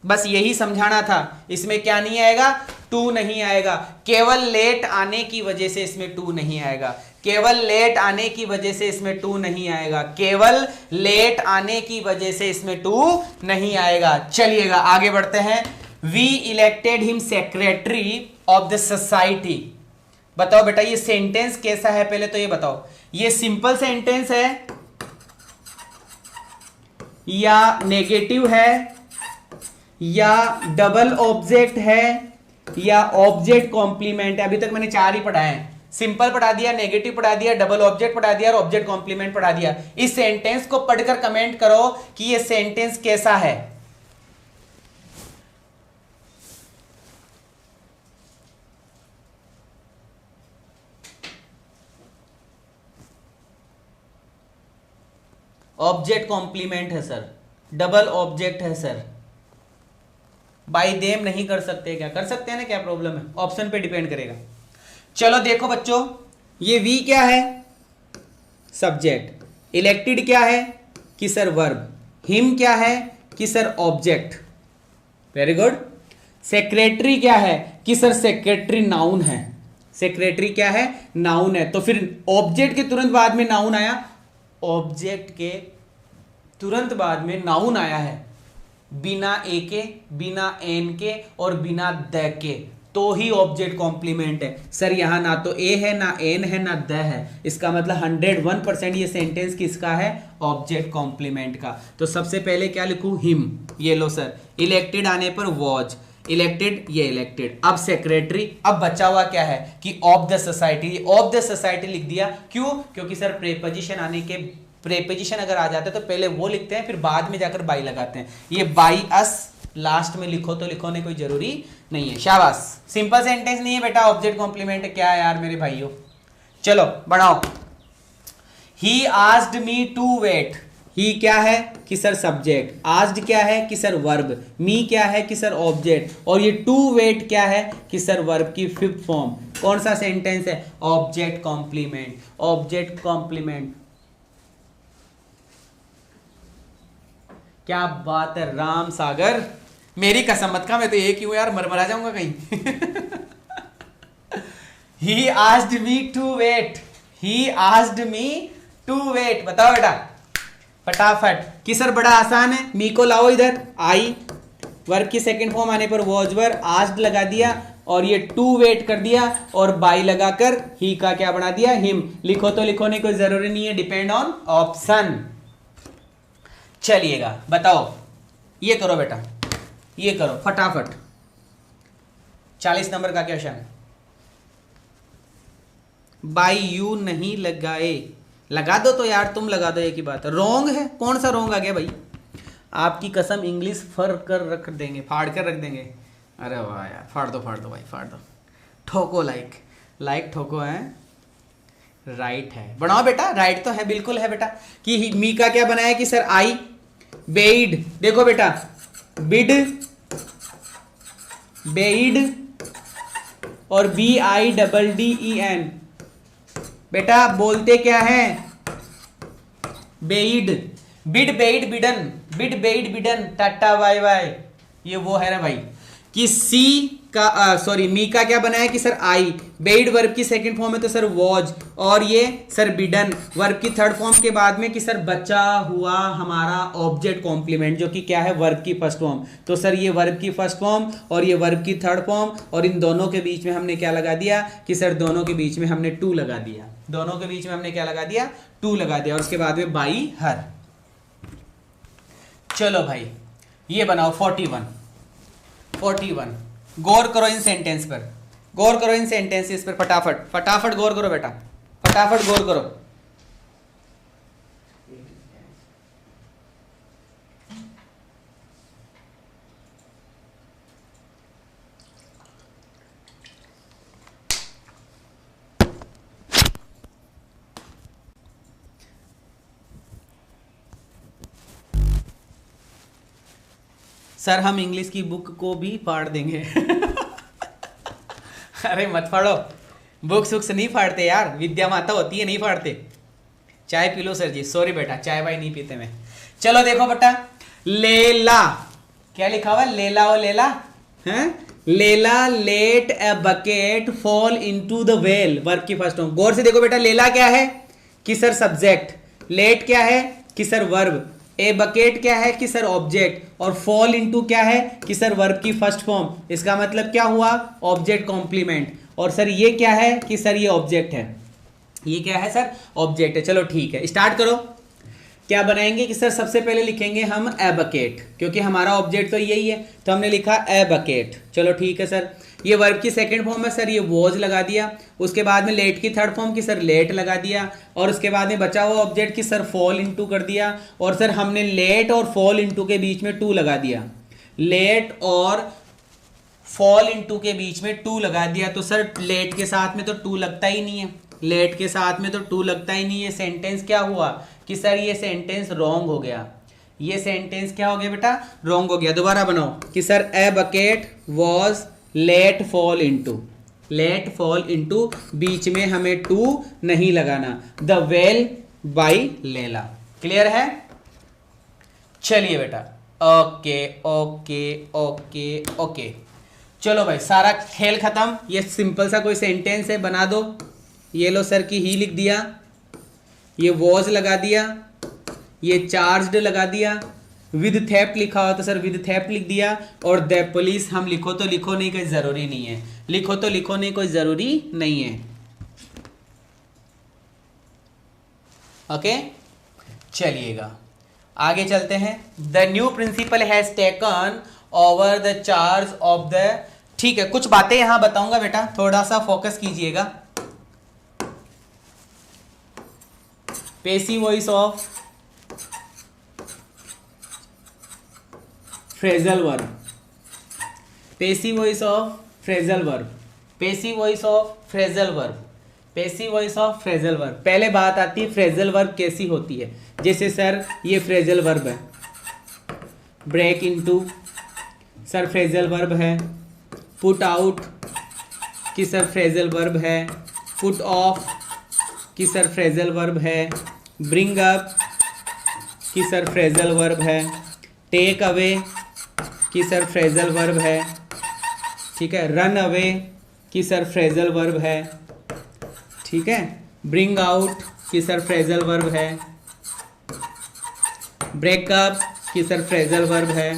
बस यही समझाना था। इसमें क्या नहीं आएगा? टू नहीं आएगा। केवल लेट आने की वजह से इसमें टू नहीं आएगा, केवल लेट आने की वजह से इसमें टू नहीं आएगा, केवल लेट आने की वजह से इसमें टू नहीं आएगा। चलिएगा आगे बढ़ते हैं। We elected him secretary of the society. बताओ बेटा ये सेंटेंस कैसा है, पहले तो ये बताओ, ये सिंपल सेंटेंस है या नेगेटिव है, या डबल ऑब्जेक्ट है, या ऑब्जेक्ट कॉम्प्लीमेंट है? अभी तक मैंने चार ही पढ़ाए हैं, सिंपल पढ़ा दिया, नेगेटिव पढ़ा दिया, डबल ऑब्जेक्ट पढ़ा दिया और ऑब्जेक्ट कॉम्प्लीमेंट पढ़ा दिया। इस सेंटेंस को पढ़कर कमेंट करो कि ये सेंटेंस कैसा है। ऑब्जेक्ट कॉम्प्लीमेंट है सर, डबल ऑब्जेक्ट है सर। बाय देम नहीं कर सकते क्या? कर सकते हैं ना, क्या प्रॉब्लम है? ऑप्शन पे डिपेंड करेगा। चलो देखो बच्चों, ये वी क्या है? सब्जेक्ट। इलेक्टेड क्या है? कि सर वर्ब। हिम क्या है? कि sir object. Very good. Secretary क्या है? कि सर सेक्रेटरी नाउन है। सेक्रेटरी क्या है? नाउन है। तो फिर ऑब्जेक्ट के तुरंत बाद में नाउन आया, ऑब्जेक्ट के तुरंत बाद में नाउन आया है, बिना ए के, बिना एन के और बिना द के, तो ही ऑब्जेक्ट कॉम्प्लीमेंट है। सर यहां ना तो ए है, ना एन है, ना द है। इसका मतलब 101% ये सेंटेंस किसका है? ऑब्जेक्ट कॉम्प्लीमेंट का। तो सबसे पहले क्या लिखूं? हिम। ये लो सर, इलेक्टेड आने पर वॉज, इलेक्टेड, ये इलेक्टेड। अब सेक्रेटरी, अब बचा हुआ क्या है कि of the society, of the society लिख दिया। क्यों? क्योंकि सर प्रेपोजिशन आने के, प्रेपोजिशन अगर आ जाते हैं तो पहले वो लिखते हैं, फिर बाद में जाकर बाई लगाते हैं। ये बाई अस लास्ट में लिखो तो लिखो, नहीं कोई जरूरी नहीं है। शाबाश, सिंपल सेंटेंस नहीं है बेटा, ऑब्जेक्ट कॉम्प्लीमेंट है। क्या है यार मेरे भाइयों, चलो बढ़ाओ। He asked me to wait, he क्या है कि सर सब्जेक्ट, आस्क्ड क्या है कि सर वर्ब, मी क्या है कि सर ऑब्जेक्ट, और ये टू वेट क्या है कि सर वर्ब की फिफ्थ फॉर्म। कौन सा सेंटेंस है? Object complement, object complement. क्या बात है राम सागर, मेरी कसम मत खा, मैं तो एक ही हूं यार, मरमरा जाऊंगा कहीं। He asked me to wait, he asked me to wait. बताओ बेटा फटाफट कि सर बड़ा आसान है। मी को लाओ इधर, आई वर्ब की सेकंड फॉर्म आने पर वॉज वर, आस्क्ड लगा दिया और ये टू वेट कर दिया और बाई लगाकर ही का क्या बना दिया? हिम। लिखो तो लिखो, नहीं कोई जरूरी नहीं है, डिपेंड ऑन ऑप्शन। चलिएगा बताओ, ये करो बेटा, ये करो फटाफट। 40 नंबर का क्वेश्चन। बाई यू नहीं लगाए, लगा दो तो यार, तुम लगा दो, एक ही बात है। रॉन्ग है, कौन सा रॉन्ग आ गया भाई? आपकी कसम इंग्लिश फर कर रख देंगे, फाड़ कर रख देंगे। अरे वाह यार, फाड़ दो फाड़ दो भाई, फाड़ दो, ठोको लाइक, लाइक ठोको है। राइट है, बनाओ बेटा, राइट तो है, बिल्कुल है बेटा। कि मी का क्या बनाया कि सर आई बेइड, देखो बेटा बिड, बेइड और BIDDEN। बेटा बोलते क्या है? Bade, bid bade bidden, bid bade bidden, tata bye bye. ये वो है ना भाई कि सी का सॉरी मी का क्या बनाया कि सर आई, बेइड वर्ब की सेकंड फॉर्म में तो सर वॉज, और ये सर बिडन वर्ब की थर्ड फॉर्म के बाद में कि सर बचा हुआ हमारा ऑब्जेक्ट कॉम्प्लीमेंट, जो कि क्या है? वर्ब की फर्स्ट फॉर्म। तो सर ये वर्ब की फर्स्ट फॉर्म और ये वर्ब की थर्ड फॉर्म, और इन दोनों के बीच में हमने क्या लगा दिया कि सर दोनों के बीच में हमने टू लगा दिया, दोनों के बीच में हमने क्या लगा दिया? टू लगा दिया, और उसके बाद में बाई हर। चलो भाई ये बनाओ 41 गौर करो इन सेंटेंस पर, गौर करो इन सेंटेंसेस पर, फटाफट फटाफट गौर करो बेटा, फटाफट गौर करो। सर हम इंग्लिश की बुक को भी फाड़ देंगे। अरे मत फाड़ो, बुक्स वुक्स नहीं फाड़ते यार, विद्या माता होती है, नहीं फाड़ते। चाय पी लो सर जी, सॉरी बेटा चाय वाय नहीं पीते मैं। चलो देखो बेटा, लेला क्या लिखा हुआ? लेला ओ लेला है, लेला let a bucket fall into the well, verb की फर्स्ट फॉर्म। गौर से देखो बेटा, लेला क्या है कि सर सब्जेक्ट, लेट क्या है कि सर वर्ब, ए बकेट क्या है कि सर ऑब्जेक्ट, और फॉल इनटू क्या है कि सर वर्ब की फर्स्ट फॉर्म। इसका मतलब क्या हुआ? Object complement. और सर ये क्या है कि सर ये ऑब्जेक्ट है, ये क्या है सर? ऑब्जेक्ट है। चलो ठीक है, स्टार्ट करो। क्या बनाएंगे कि सर सबसे पहले लिखेंगे हम ए बकेट, क्योंकि हमारा ऑब्जेक्ट तो यही है, तो हमने लिखा ए बकेट। चलो ठीक है सर, ये वर्ब की सेकंड फॉर्म में सर ये वॉज लगा दिया, उसके बाद में लेट की थर्ड फॉर्म की सर लेट लगा दिया, और उसके बाद में बचा हुआ ऑब्जेक्ट की सर फॉल इनटू कर दिया, और सर हमने लेट और फॉल इनटू के बीच में टू लगा दिया, लेट और फॉल इनटू के बीच में टू लगा दिया। तो सर लेट के साथ में तो टू लगता ही नहीं है, लेट के साथ में तो टू लगता ही नहीं है। सेंटेंस क्या हुआ कि सर ये सेंटेंस रॉन्ग हो गया, ये सेंटेंस क्या हो गया बेटा? रॉन्ग हो गया। दोबारा बनाओ कि sir a bucket was let fall into, let fall into बीच में हमें टू नहीं लगाना, द वेल बाई लेला। क्लियर है? चलिए बेटा, ओके ओके ओके ओके। चलो भाई सारा खेल खत्म। ये सिंपल सा कोई सेंटेंस है, बना दो। ये लो सर की ही लिख दिया, ये वॉज लगा दिया, ये चार्ज्ड लगा दिया, विद थेफ्ट लिखा हुआ तो सर विद थेफ्ट लिख दिया, और द पुलिस हम लिखो तो लिखो, नहीं कोई जरूरी नहीं है, लिखो तो लिखो, नहीं कोई जरूरी नहीं है। ओके चलिएगा आगे चलते हैं। The new principal has taken over the charge of the, ठीक है, कुछ बातें यहां बताऊंगा बेटा, थोड़ा सा फोकस कीजिएगा। Passive voice of phrasal verb, passive voice of phrasal verb, passive voice of phrasal verb, passive voice of phrasal verb. पहले बात आती है फ्रेजल वर्ब कैसी होती है। जैसे सर ये फ्रेजल वर्ब है, break into sir phrasal verb है, पुट आउट की सर फ्रेजल वर्ब है, पुट ऑफ की सर फ्रेजल वर्ब है, ब्रिंग अप की सर फ्रेजल वर्ब है, टेक अवे की सर फ्रेजल वर्ब है, ठीक है, रन अवे की सर फ्रेजल वर्ब है, ठीक है, ब्रिंग आउट की सर फ्रेजल वर्ब है, ब्रेकअप की सर फ्रेजल वर्ब है।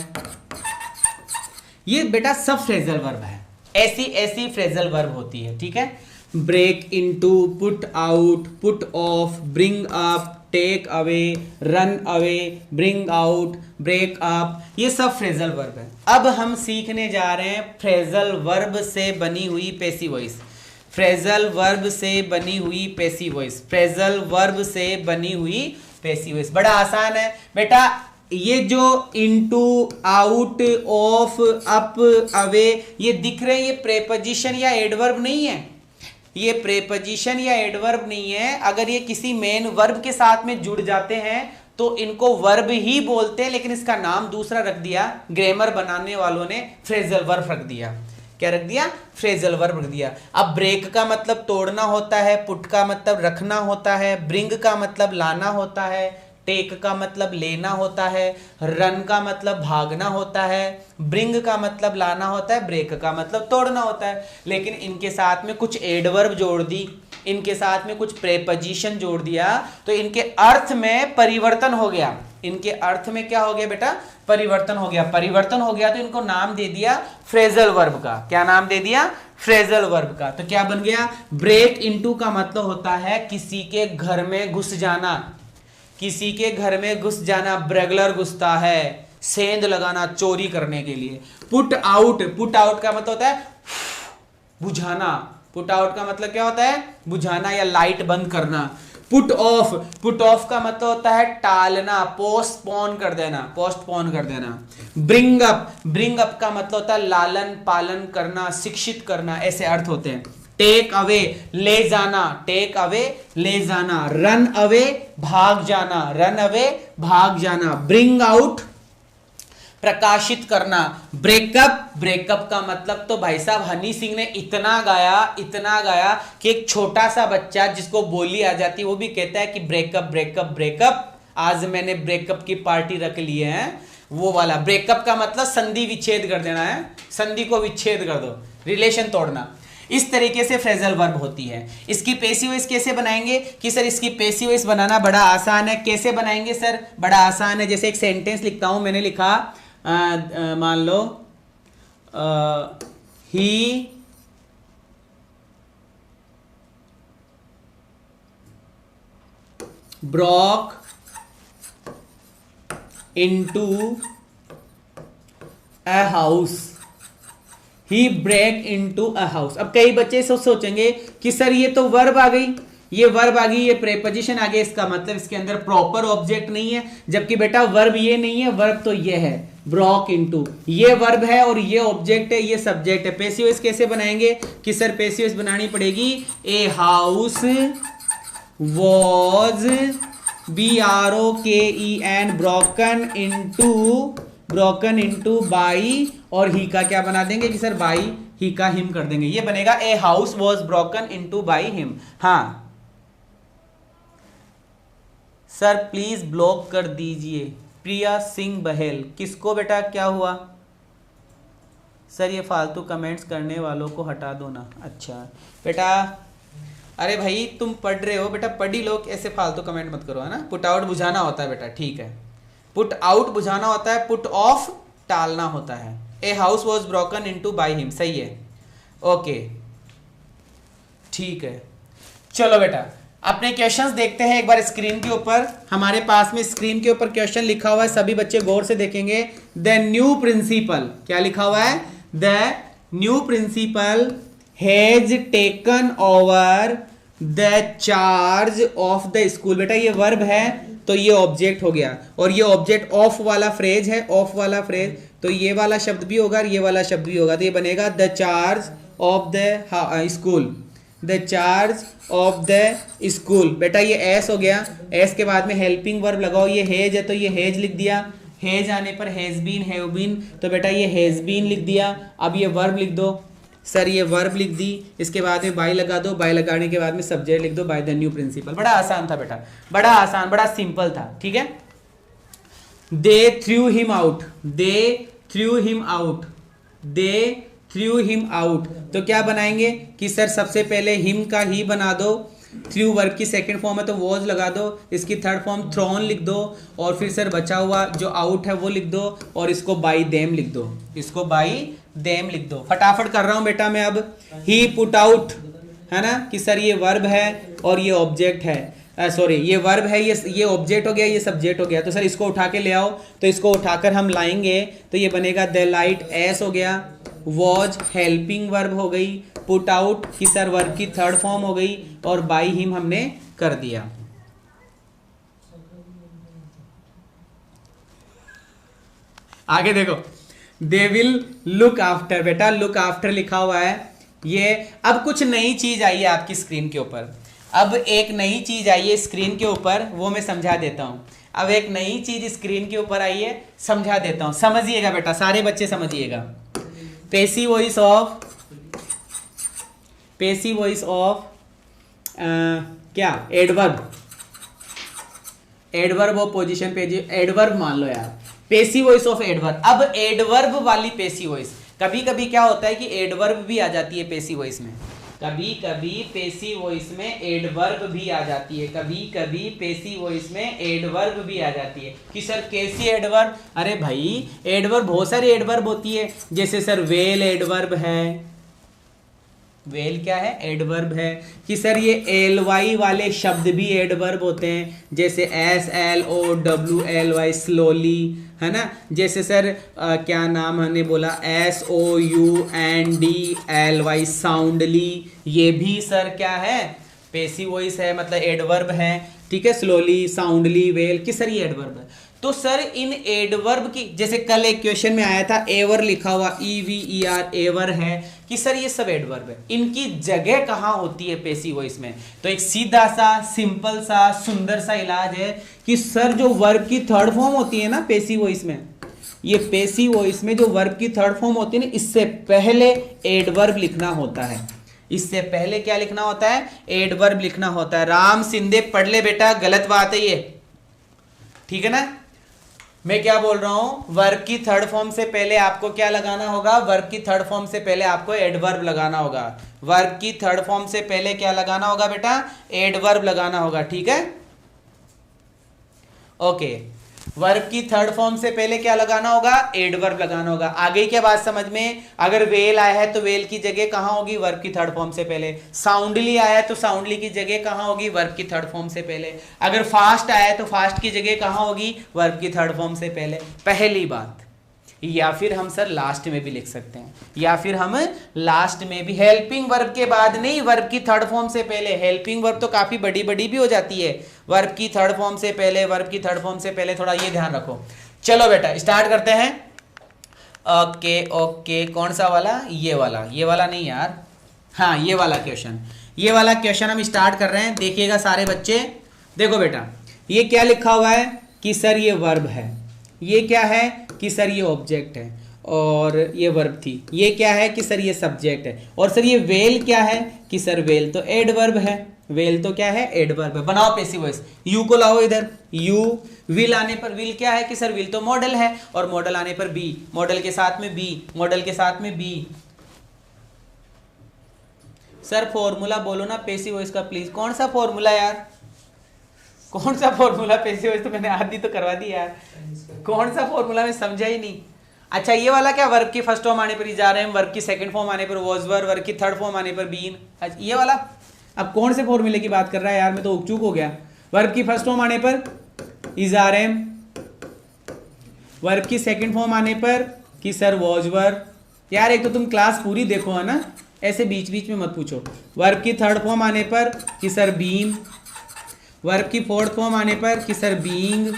ये बेटा सब फ्रेजल वर्ब है, ऐसी ऐसी फ्रेजल वर्ब होती है, ठीक है। Break into, put out, put off, bring up, take away, run away, bring out, break up, ये सब फ्रेजल वर्ब है। अब हम सीखने जा रहे हैं फ्रेजल वर्ब से बनी हुई पैसिव वॉइस, फ्रेजल वर्ब से बनी हुई पैसिव वॉइस, फ्रेजल वर्ब से बनी हुई पैसिव वॉइस। बड़ा आसान है बेटा, ये जो into, out, of, up, away ये दिख रहे हैं, ये प्रेपोजिशन या एडवर्ब नहीं है, ये प्रेपोजिशन या एडवर्ब नहीं है। अगर ये किसी मेन वर्ब के साथ में जुड़ जाते हैं तो इनको वर्ब ही बोलते हैं, लेकिन इसका नाम दूसरा रख दिया, ग्रामर बनाने वालों ने फ्रेजल वर्ब रख दिया। क्या रख दिया? फ्रेजल वर्ब रख दिया। अब ब्रेक का मतलब तोड़ना होता है, पुट का मतलब रखना होता है, ब्रिंग का मतलब लाना होता है, टेक का मतलब लेना होता है, रन का मतलब भागना होता है, ब्रिंग का मतलब लाना होता है, ब्रेक का मतलब तोड़ना होता है। लेकिन इनके साथ में कुछ एडवर्ब जोड़ दी, इनके साथ में कुछ प्रेपोजिशन जोड़ दिया, तो इनके अर्थ में परिवर्तन हो गया। इनके अर्थ में क्या हो गया बेटा? परिवर्तन हो गया। परिवर्तन हो गया तो इनको नाम दे दिया फ्रेजल वर्ब का। क्या नाम दे दिया? फ्रेजल वर्ब का। तो क्या बन गया? ब्रेक इनटू का मतलब होता है किसी के घर में घुस जाना, किसी के घर में घुस जाना, ब्रेगलर घुसता है, सेंध लगाना चोरी करने के लिए। पुट आउट, पुट आउट का मतलब होता है बुझाना, पुट आउट का मतलब क्या होता है? बुझाना या लाइट बंद करना। पुट ऑफ, पुट ऑफ का मतलब होता है टालना, पोस्टपोन कर देना, पोस्टपोन कर देना। ब्रिंग अप, ब्रिंग अप का मतलब होता है लालन पालन करना, शिक्षित करना, ऐसे अर्थ होते हैं। टेक अवे, ले जाना, टेक अवे ले जाना। रन अवे, भाग जाना, रन अवे भाग जाना। ब्रिंग आउट, प्रकाशित करना। ब्रेकअप, ब्रेकअप का मतलब तो भाई साहब हनी सिंह ने इतना गाया कि एक छोटा सा बच्चा जिसको बोली आ जाती है वो भी कहता है कि ब्रेकअप ब्रेकअप ब्रेकअप, आज मैंने ब्रेकअप की पार्टी रख ली है। वो वाला ब्रेकअप का मतलब संधि विच्छेद कर देना है, संधि को विच्छेद कर दो, रिलेशन तोड़ना। इस तरीके से फ्रेजल वर्ब होती है। इसकी पैसिव वॉइस कैसे बनाएंगे? कि सर इसकी पैसिव वॉइस बनाना बड़ा आसान है। कैसे बनाएंगे सर? बड़ा आसान है। जैसे एक सेंटेंस लिखता हूं, मैंने लिखा मान लो he broke into a house, he break into a house. अब कई बच्चे सोचेंगे कि सर ये तो वर्ब आ गई, ये वर्ब आ गई, ये प्रेपोजिशन आ गया, इसका मतलब इसके अंदर प्रॉपर ऑब्जेक्ट नहीं है। जबकि बेटा वर्ब ये नहीं है, वर्ब तो ये है, ब्रोक इनटू, ये वर्ब है और ये ऑब्जेक्ट है, ये सब्जेक्ट है। पैसिव वॉइस कैसे बनाएंगे? कि सर पैसिव वॉइस बनानी पड़ेगी a house was BROKEN broken into by, और ही का क्या बना देंगे कि सर बाई, ही का हिम कर देंगे। ये बनेगा a house was broken into by him. हाँ सर प्लीज ब्लॉक कर दीजिए प्रिया सिंह बहेल। किसको बेटा? क्या हुआ सर? ये फालतू कमेंट्स करने वालों को हटा दो ना। अच्छा बेटा, अरे भाई तुम पढ़ रहे हो बेटा, पढ़ ही लो, ऐसे फालतू कमेंट मत करो, है ना। पुट आउट बुझाना होता है बेटा, ठीक है, पुट आउट बुझाना होता है, पुट ऑफ टालना होता है। A house was broken into by him, सही है, ओके ठीक है। चलो बेटा अपने क्वेश्चंस देखते हैं एक बार स्क्रीन के ऊपर। हमारे पास में स्क्रीन के ऊपर क्वेश्चन लिखा हुआ है, सभी बच्चे गौर से देखेंगे। द न्यू प्रिंसिपल, क्या लिखा हुआ है? The new principal has taken over the charge of the school. बेटा ये वर्ब है तो ये ऑब्जेक्ट हो गया, और ये ऑब्जेक्ट ऑफ वाला फ्रेज है, ऑफ वाला फ्रेज, तो ये वाला शब्द भी होगा और ये वाला शब्द भी होगा, तो ये बनेगा the charge of the school, the charge of the school. बेटा ये एस हो गया, एस के बाद में हेल्पिंग वर्ब लगाओ, ये हेज है तो ये हेज लिख दिया, हेज आने पर हैज बीन, हैव बीन, तो बेटा ये हैज बीन लिख दिया। अब ये वर्ब लिख दो सर, ये वर्ब लिख दी, इसके बाद में बाय लगा दो, बाय लगाने के बाद में सब्जेक्ट लिख दो, बाय द न्यू प्रिंसिपल। बड़ा आसान था बेटा, बड़ा आसान, बड़ा सिंपल था, ठीक है। दे थ्रू हिम आउट, दे थ्रू हिम आउट, दे थ्रू हिम आउट, तो क्या बनाएंगे कि सर सबसे पहले हिम का ही बना दो, थ्रू वर्ब की सेकंड फॉर्म है तो वॉज लगा दो, इसकी थर्ड फॉर्म थ्रोन लिख दो, और फिर सर बचा हुआ जो आउट है वो लिख दो, और इसको बाई देम लिख दो, इसको बाई देम लिख दो। फटाफट कर रहा हूं बेटा मैं अब। ही पुट आउट, है ना, कि सर ये वर्ब है और ये ऑब्जेक्ट है, सॉरी ये वर्ब है, ये ऑब्जेक्ट हो गया, ये सब्जेक्ट हो गया, तो सर इसको उठा के ले आओ, तो इसको उठाकर हम लाएंगे तो ये बनेगा द लाइट, एस हो गया, वॉज हेल्पिंग वर्ब हो गई, पुट आउट की सर वर्ब की थर्ड फॉर्म हो गई, और बाई हिम हमने कर दिया। आगे देखो, दे विल लुक आफ्टर, बेटा लुक आफ्टर लिखा हुआ है, ये अब कुछ नई चीज आई है आपकी स्क्रीन के ऊपर, अब एक नई चीज आई है स्क्रीन के ऊपर, वो मैं समझा देता हूं। अब एक नई चीज स्क्रीन के ऊपर आई है, समझा देता हूं, समझिएगा बेटा, सारे बच्चे समझिएगा। Passive voice of, passive voice of क्या, एडवर्ब, एडवर्ब ऑफ पोजीशन पे, एडवर्ब मान लो यार, पैसिव वॉइस ऑफ एडवर्ब। अब एडवर्ब वाली पैसिव वॉइस, कभी कभी क्या होता है कि एडवर्ब भी आ जाती है पैसिव वॉइस में, कभी कभी पैसिव वॉइस में एडवर्ब भी आ जाती है, कभी कभी पैसिव वॉइस में एडवर्ब भी आ जाती है। कि सर कैसी एडवर्ब? अरे भाई एडवर्ब बहुत सारी एडवर्ब होती है, जैसे सर वेल एडवर्ब है, वेल क्या है, एडवर्ब है। कि सर ये एल वाई वाले शब्द भी एडवर्ब होते हैं, जैसे S L O W L Y slowly, है ना, जैसे सर क्या नाम हमने बोला, S O U N D L Y soundly, ये भी सर क्या है, पैसिव वॉइस है, मतलब एडवर्ब है, ठीक है। स्लोली, साउंडली, वेल, कि सर ये एडवर्ब है। तो सर इन एडवर्ब की, जैसे कल एक क्वेश्चन में आया था एवर लिखा हुआ, EVER एवर है, कि सर ये सब एडवर्ब है, इनकी जगह कहाँ होती है पैसिव वॉइस में? तो एक सीधा सा, सिंपल सा, सुंदर सा इलाज है कि सर जो वर्ब की थर्ड फॉर्म होती है ना पैसिव वॉइस में, ये पैसिव वॉइस में जो वर्ब की थर्ड फॉर्म होती है ना, इससे पहले एडवर्ब लिखना होता है, इससे पहले क्या लिखना होता है, एडवर्ब लिखना होता है। राम सिंधे पढ़ ले बेटा, गलत बात है ये, ठीक है ना। मैं क्या बोल रहा हूं, वर्ब की थर्ड फॉर्म से पहले आपको क्या लगाना होगा, वर्ब की थर्ड फॉर्म से पहले आपको एडवर्ब लगाना होगा, वर्ब की थर्ड फॉर्म से पहले क्या लगाना होगा बेटा, एडवर्ब लगाना होगा, ठीक है, ओके। वर्ब की थर्ड फॉर्म से पहले क्या लगाना होगा, एडवर्ब लगाना होगा। आगे क्या बात समझ में, अगर वेल आया है तो वेल की जगह कहां होगी, वर्ब की थर्ड फॉर्म से पहले। साउंडली आया है तो साउंडली की जगह कहां होगी, वर्ब की थर्ड फॉर्म से पहले। अगर फास्ट आया है तो फास्ट की जगह कहां होगी, वर्ब की थर्ड फॉर्म से पहले, पहली बात। या फिर हम सर लास्ट में भी लिख सकते हैं, या फिर हम लास्ट में भी, हेल्पिंग वर्ब के बाद नहीं, वर्ब की थर्ड फॉर्म से पहले। हेल्पिंग वर्ब तो काफी बड़ी बड़ी भी हो जाती है, वर्ब की थर्ड फॉर्म से पहले, वर्ब की थर्ड फॉर्म से पहले, थोड़ा ये ध्यान रखो। चलो बेटा स्टार्ट करते हैं। ओके ओके, कौन सा वाला, ये वाला, ये वाला नहीं यार, हाँ ये वाला क्वेश्चन, ये वाला क्वेश्चन हम स्टार्ट कर रहे हैं। देखिएगा सारे बच्चे, देखो बेटा ये क्या लिखा हुआ है कि सर ये वर्ब है, ये क्या है कि सर ये ऑब्जेक्ट है, और ये वर्ब थी, ये क्या है कि सर ये सब्जेक्ट है, और सर ये वेल क्या है कि सर वेल तो एडवर्ब है, वेल तो क्या है, एडवर्ब है। बनाओ पैसिव वॉइस, यू को लाओ इधर, यू, विल आने पर, विल क्या है कि सर विल तो मॉडल है, और मॉडल आने पर बी, मॉडल के साथ में बी, मॉडल के साथ में बी। सर फॉर्मूला बोलो ना पैसिव वॉइस का प्लीज, कौन सा फॉर्मूला यार, कौन सा फॉर्मूला पैसिव वॉइस, तो मैंने आधी तो करवा दी यार, कौन सा फॉर्मूला मैं समझा ही नहीं। अच्छा ये वाला क्या, वर्ब की फर्स्ट फॉर्म आने पर ही जा रहे हैं, वर्ब की सेकंड फॉर्म आने पर वॉज वर, वर्ब की थर्ड फॉर्म आने पर बीन, ये वाला अब कौन से फॉर्मूले की बात कर रहा है यार, मैं तो चूक हो गया। वर्ब की फर्स्ट फॉर्म आने पर इज आर एम, वर्ब की सेकंड फॉर्म आने पर कि सर वॉज वर। यार एक तो तुम क्लास पूरी देखो है ना, ऐसे बीच बीच में मत पूछो। वर्ब की थर्ड फॉर्म आने पर कि सर बीम, वर्ब की फोर्थ फॉर्म आने पर कि सर बीइंग,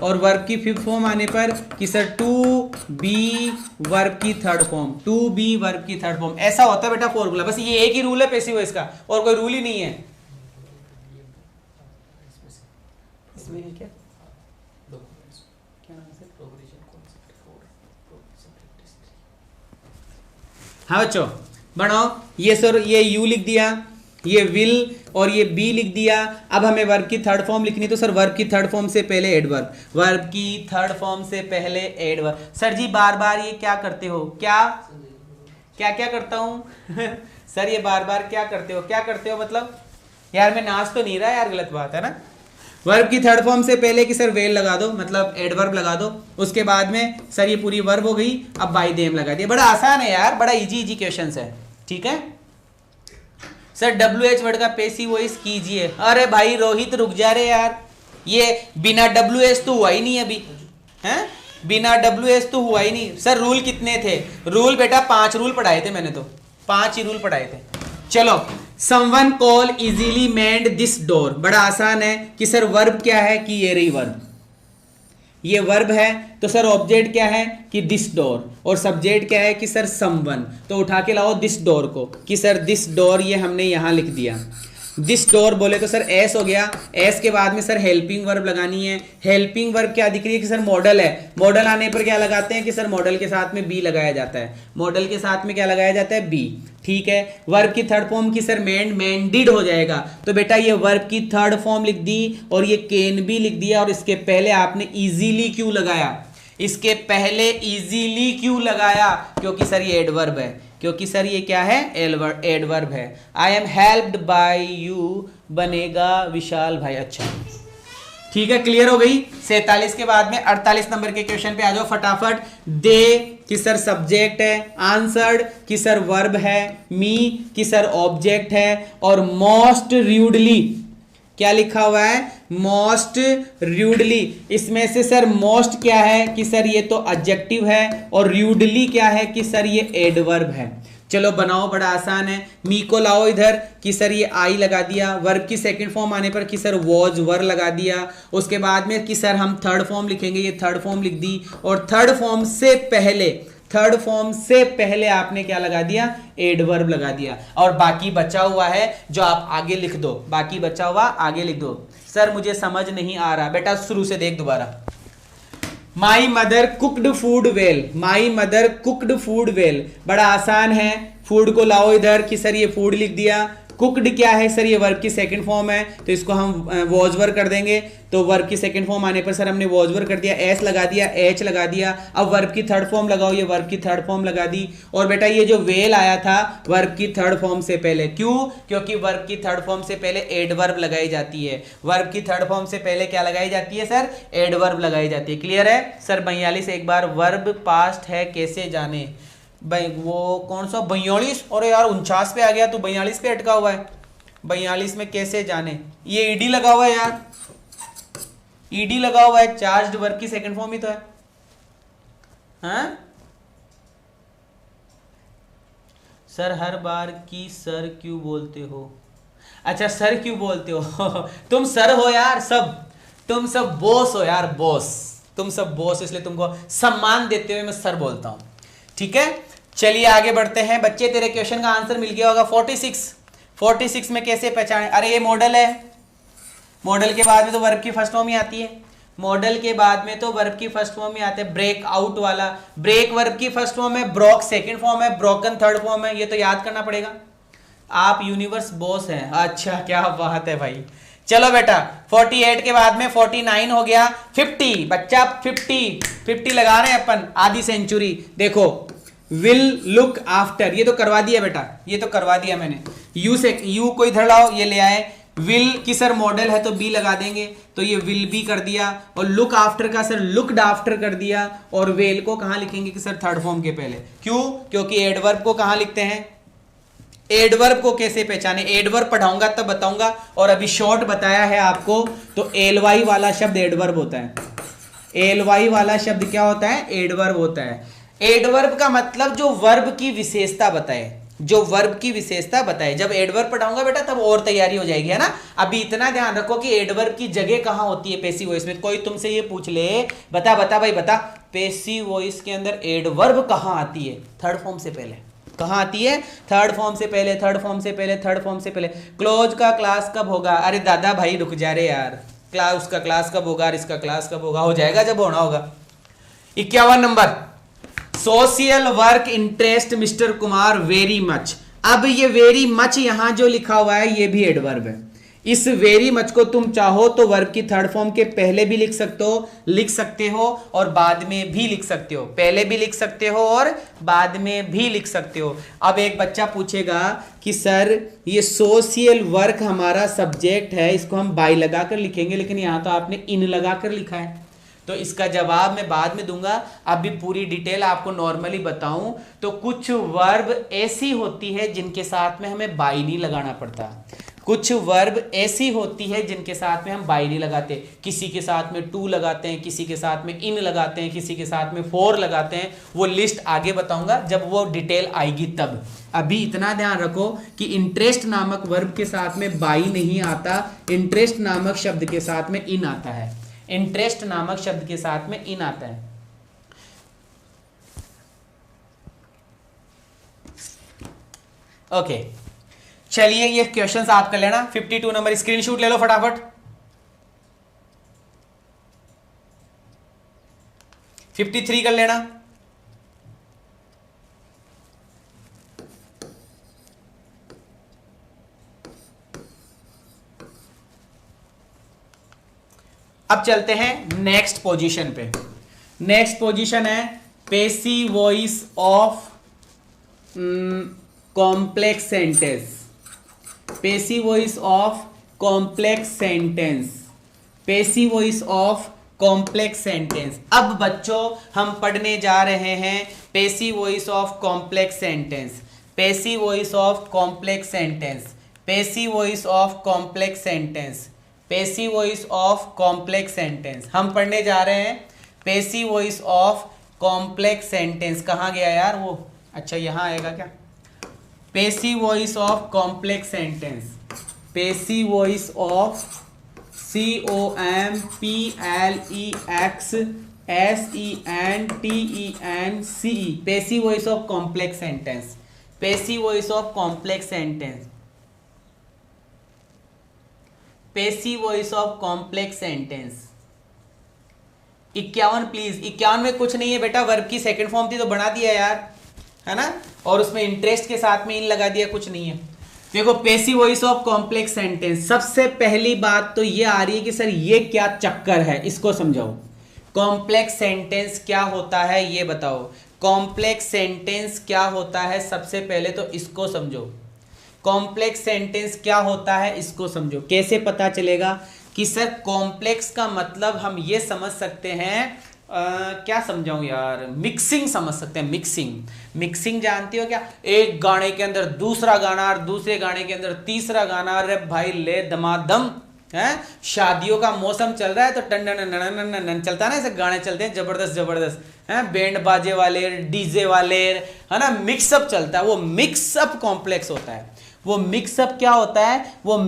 और वर्ब की फिफ्थ फॉर्म आने पर कि सर टू बी वर्ब की third form, to be verb की थर्ड फॉर्म। ऐसा होता है बेटा फॉर्मूला, बस ये एक ही रूल है पैसिव वॉइस का, और कोई रूल ही नहीं है इसमें। क्या हाँ बच्चों बनाओ, ये सर ये यू लिख दिया, ये विल और ये बी लिख दिया। अब हमें वर्ब की थर्ड फॉर्म लिखनी, तो सर वर्ब की थर्ड फॉर्म से पहले एडवर्ब, वर्ब की थर्ड फॉर्म से पहले एडवर्ब। सर जी बार बार ये क्या करते हो, क्या क्या क्या करता हूं सर ये बार बार क्या करते हो, क्या करते हो मतलब यार मैं नाच तो नहीं रहा यार, गलत बात है ना। वर्ब की थर्ड फॉर्म से पहले कि सर वेल लगा दो, मतलब एडवर्ब लगा दो, उसके बाद में सर ये पूरी वर्ब हो गई, अब बाय देम लगा दिया। बड़ा आसान है यार, बड़ा इजी इजी क्वेश्चंस है, ठीक है। सर WH वर्ड का पैसिव वॉइस कीजिए। अरे भाई रोहित रुक जा रहे यार, ये बिना WH तो हुआ ही नहीं अभी, हैं बिना WH तो हुआ ही नहीं। सर रूल कितने थे, रूल बेटा 5 रूल पढ़ाए थे मैंने, तो 5 ही रूल पढ़ाए थे। चलो someone call easily mend this door, बड़ा आसान है कि सर वर्ब क्या है कि ये रही वर्ब, ये वर्ब है, तो सर ऑब्जेक्ट क्या है कि दिस डोर, और सब्जेक्ट क्या है कि सर समवन। तो उठा के लाओ दिस डोर को कि सर दिस डोर, ये हमने यहां लिख दिया। दिस डोर बोले तो सर एस हो गया, एस के बाद में सर हेल्पिंग वर्ब लगानी है। हेल्पिंग वर्ब क्या दिख रही है कि सर मॉडल है, मॉडल आने पर क्या लगाते हैं कि सर मॉडल के साथ में बी लगाया जाता है, मॉडल के साथ में क्या लगाया जाता है बी, ठीक है। वर्ब की थर्ड फॉर्म की सर मेंड, मेंडिड हो जाएगा, तो बेटा ये वर्ब की थर्ड फॉर्म लिख दी और ये कैन भी लिख दिया, और इसके पहले आपने इजीली क्यों लगाया, इसके पहले इजीली क्यों लगाया, क्योंकि सर ये एडवर्ब है, क्योंकि सर ये क्या है एडवर्ब है। I am helped bye you बनेगा विशाल भाई, अच्छा ठीक है, क्लियर हो गई। 47 के बाद में 48 नंबर के क्वेश्चन पे आ जाओ फटाफट। दे कि सर सब्जेक्ट है, आंसर्ड कि सर वर्ब है, मी कि सर ऑब्जेक्ट है, और मोस्ट र्यूडली क्या लिखा हुआ है, मोस्ट र्यूडली। इसमें से सर मोस्ट क्या है कि सर ये तो एडजेक्टिव है, और र्यूडली क्या है कि सर ये एडवर्ब है। चलो बनाओ, बड़ा आसान है। मी को लाओ इधर कि सर ये आई लगा दिया, वर्ब की सेकंड फॉर्म आने पर कि सर वॉज वर लगा दिया, उसके बाद में कि सर हम थर्ड फॉर्म लिखेंगे, ये थर्ड फॉर्म लिख दी, और थर्ड फॉर्म से पहले आपने क्या लगा दिया, एडवर्ब लगा दिया। और बाकी बचा हुआ है जो आप आगे लिख दो, बाकी बचा हुआ आगे लिख दो। सर मुझे समझ नहीं आ रहा, बेटा शुरू से देख दोबारा। My mother cooked food well, my mother cooked food well, बड़ा आसान है। फूड को लाओ इधर कि सर ये फूड लिख दिया, कुकड क्या है सर ये वर्ब की सेकंड फॉर्म है, तो इसको हम वॉज वर कर देंगे, तो वर्ब की सेकंड फॉर्म आने पर सर हमने वॉज वर कर दिया, एस लगा दिया, एच लगा दिया। अब वर्ब की थर्ड फॉर्म लगाओ, ये वर्ब की थर्ड फॉर्म लगा दी, और बेटा ये जो वेल आया था वर्ब की थर्ड फॉर्म से पहले, क्यों, क्योंकि वर्ब की थर्ड फॉर्म से पहले एडवर्ब लगाई जाती है, वर्ब की थर्ड फॉर्म से पहले क्या लगाई जाती है सर, एडवर्ब लगाई जाती है। क्लियर है सर। 42 एक बार, वर्ब पास्ट है कैसे जाने, वो कौन सा 42, और यार 49 पे आ गया, तो 42 पे अटका हुआ है, 42 में कैसे जाने, ये ईडी लगा हुआ है यार, ईडी लगा हुआ है, चार्ज्ड वर्ब की सेकंड फॉर्म ही तो है, हाँ सर हर बार की सर क्यों बोलते हो, अच्छा सर क्यों बोलते हो तुम सर हो यार, सब तुम सब बॉस हो यार, बॉस, तुम सब बॉस, इसलिए तुमको सम्मान देते हुए मैं सर बोलता हूं, ठीक है। चलिए आगे बढ़ते हैं बच्चे, तेरे क्वेश्चन का आंसर मिल गया होगा। 46 में कैसे पहचाने, अरे ये मॉडल है, मॉडल के बाद में तो वर्ब की फर्स्ट फॉर्म ही आती है, मॉडल के बाद में तो वर्ब की फर्स्ट फॉर्म ही आते हैं। ब्रेक आउट वाला, ब्रेक वर्ब की फर्स्ट फॉर्म है, ब्रोक सेकंड फॉर्म है, ब्रोकन थर्ड फॉर्म है, ये तो याद करना पड़ेगा। आप यूनिवर्स बॉस हैं, अच्छा क्या बात है भाई। चलो बेटा 48 के बाद में 49 हो गया, 50 बच्चा 50 लगा रहे हैं अपन, आधी सेंचुरी। देखो विल लुक आफ्टर, ये तो करवा दिया बेटा, ये तो करवा दिया मैंने। यू को इधर लाओ, ये ले आए। विल की सर मॉडल है तो बी लगा देंगे, तो ये विल बी कर दिया, और लुक आफ्टर का सर लुक्ड आफ्टर कर दिया, और वेल को कहां लिखेंगे कि सर थर्ड फॉर्म के पहले, क्यों, क्योंकि एडवर्ब को कहां लिखते हैं, एडवर्ब को कैसे पहचाने, एडवर्ब पढ़ाऊंगा तब बताऊंगा, और अभी शॉर्ट बताया है आपको। तो एलवाई वाला शब्द एडवर्ब होता है। एलवाई वाला शब्द क्या होता है, एडवर्ब होता है। एडवर्ब का मतलब जो वर्ब की विशेषता बताए, जो वर्ब की विशेषता बताए। जब एडवर्ब पढ़ाऊंगा बेटा तब और तैयारी हो जाएगी, है ना। अभी इतना ध्यान रखो कि एडवर्ब की जगह कहां होती है पैसिव वॉइस में। कोई तुमसे ये पूछ ले, बता बता भाई बता, पैसिव वॉइस के अंदर एडवर्ब कहां आती है, थर्ड फॉर्म से पहले कहां आती है, थर्ड फॉर्म से पहले, थर्ड फॉर्म से पहले, थर्ड फॉर्म से पहले। क्लोज का क्लास कब होगा, अरे दादा भाई रुक जा रे यार, क्लास उसका क्लास कब होगा, इसका क्लास कब होगा, हो जाएगा जब होना होगा। 51 number, social work interest mister Kumar very much. अब ये वेरी मच यहां जो लिखा हुआ है ये भी एडवर्ब है। इस वेरी मच को तुम चाहो तो वर्ब की थर्ड फॉर्म के पहले भी लिख सकते हो और बाद में भी लिख सकते हो, पहले भी लिख सकते हो और बाद में भी लिख सकते हो। अब एक बच्चा पूछेगा कि सर ये सोशल वर्क हमारा सब्जेक्ट है, इसको हम बाय लगाकर लिखेंगे, लेकिन यहां तो आपने इन लगाकर लिखा है। तो इसका जवाब मैं बाद में दूंगा, अभी पूरी डिटेल आपको नॉर्मली बताऊं तो कुछ वर्ब ऐसी होती है जिनके साथ में हमें बाय नहीं लगाना पड़ता, कुछ वर्ब ऐसी होती है जिनके साथ में हम बाय नहीं लगाते। किसी के साथ में टू लगाते हैं, किसी के साथ में इन लगाते हैं, किसी के साथ में फॉर लगाते हैं। वो लिस्ट आगे बताऊंगा जब वो डिटेल आएगी तब। अभी इतना ध्यान रखो कि इंटरेस्ट नामक वर्ब के साथ में बाय नहीं आता, इंटरेस्ट नामक शब्द के साथ में इन आता है, इंटरेस्ट नामक शब्द के साथ में इन आता है। ओके चलिए ये क्वेश्चंस आप कर लेना। 52 नंबर स्क्रीनशॉट ले लो फटाफट। 53 कर लेना। अब चलते हैं नेक्स्ट पोजीशन पे। नेक्स्ट पोजीशन है passive voice of complex sentence, passive voice of complex sentence, passive voice of complex sentence. अब बच्चों हम पढ़ने जा रहे हैं passive voice of complex sentence, passive voice of complex sentence, passive voice of complex sentence, passive voice of complex sentence. हम पढ़ने जा रहे हैं passive voice of complex sentence. कहाँ गया यार वो, अच्छा यहाँ आएगा क्या, passive voice of complex sentence, passive voice of COMPLEXSENTENCE, passive voice of complex sentence, passive voice of complex sentence, passive voice of complex sentence. 51 please, 51 में कुछ नहीं है बेटा, वर्ब की सेकंड फॉर्म थी तो बना दिया यार, है ना, और उसमें इंटरेस्ट के साथ में इन लगा दिया, कुछ नहीं है। देखो passive voice of complex sentence, सबसे पहली बात तो ये आ रही है कि सर ये क्या चक्कर है, इसको समझाओ। कॉम्प्लेक्स सेंटेंस क्या होता है ये बताओ, कॉम्प्लेक्स सेंटेंस क्या होता है, सबसे पहले तो इसको समझो। कॉम्प्लेक्स सेंटेंस क्या होता है इसको समझो। कैसे पता चलेगा कि सर कॉम्प्लेक्स का मतलब हम ये समझ सकते हैं, क्या समझाऊं यार, मिक्सिंग समझ सकते हैं। मिक्सिंग, मिक्सिंग जानती हो क्या, एक गाने के अंदर दूसरा गाना और दूसरे गाने के अंदर तीसरा गाना। अरे भाई ले दमादम है, शादियों का मौसम चल रहा है तो टन टन चलता है ना, ऐसे गाने चलते हैं जबरदस्त जबरदस्त है, बैंड बाजे वाले, डीजे वाले, है ना, मिक्सअप चलता है। वो मिक्सअप कॉम्प्लेक्स होता है। वो मिक्सअप क्या होता है, वो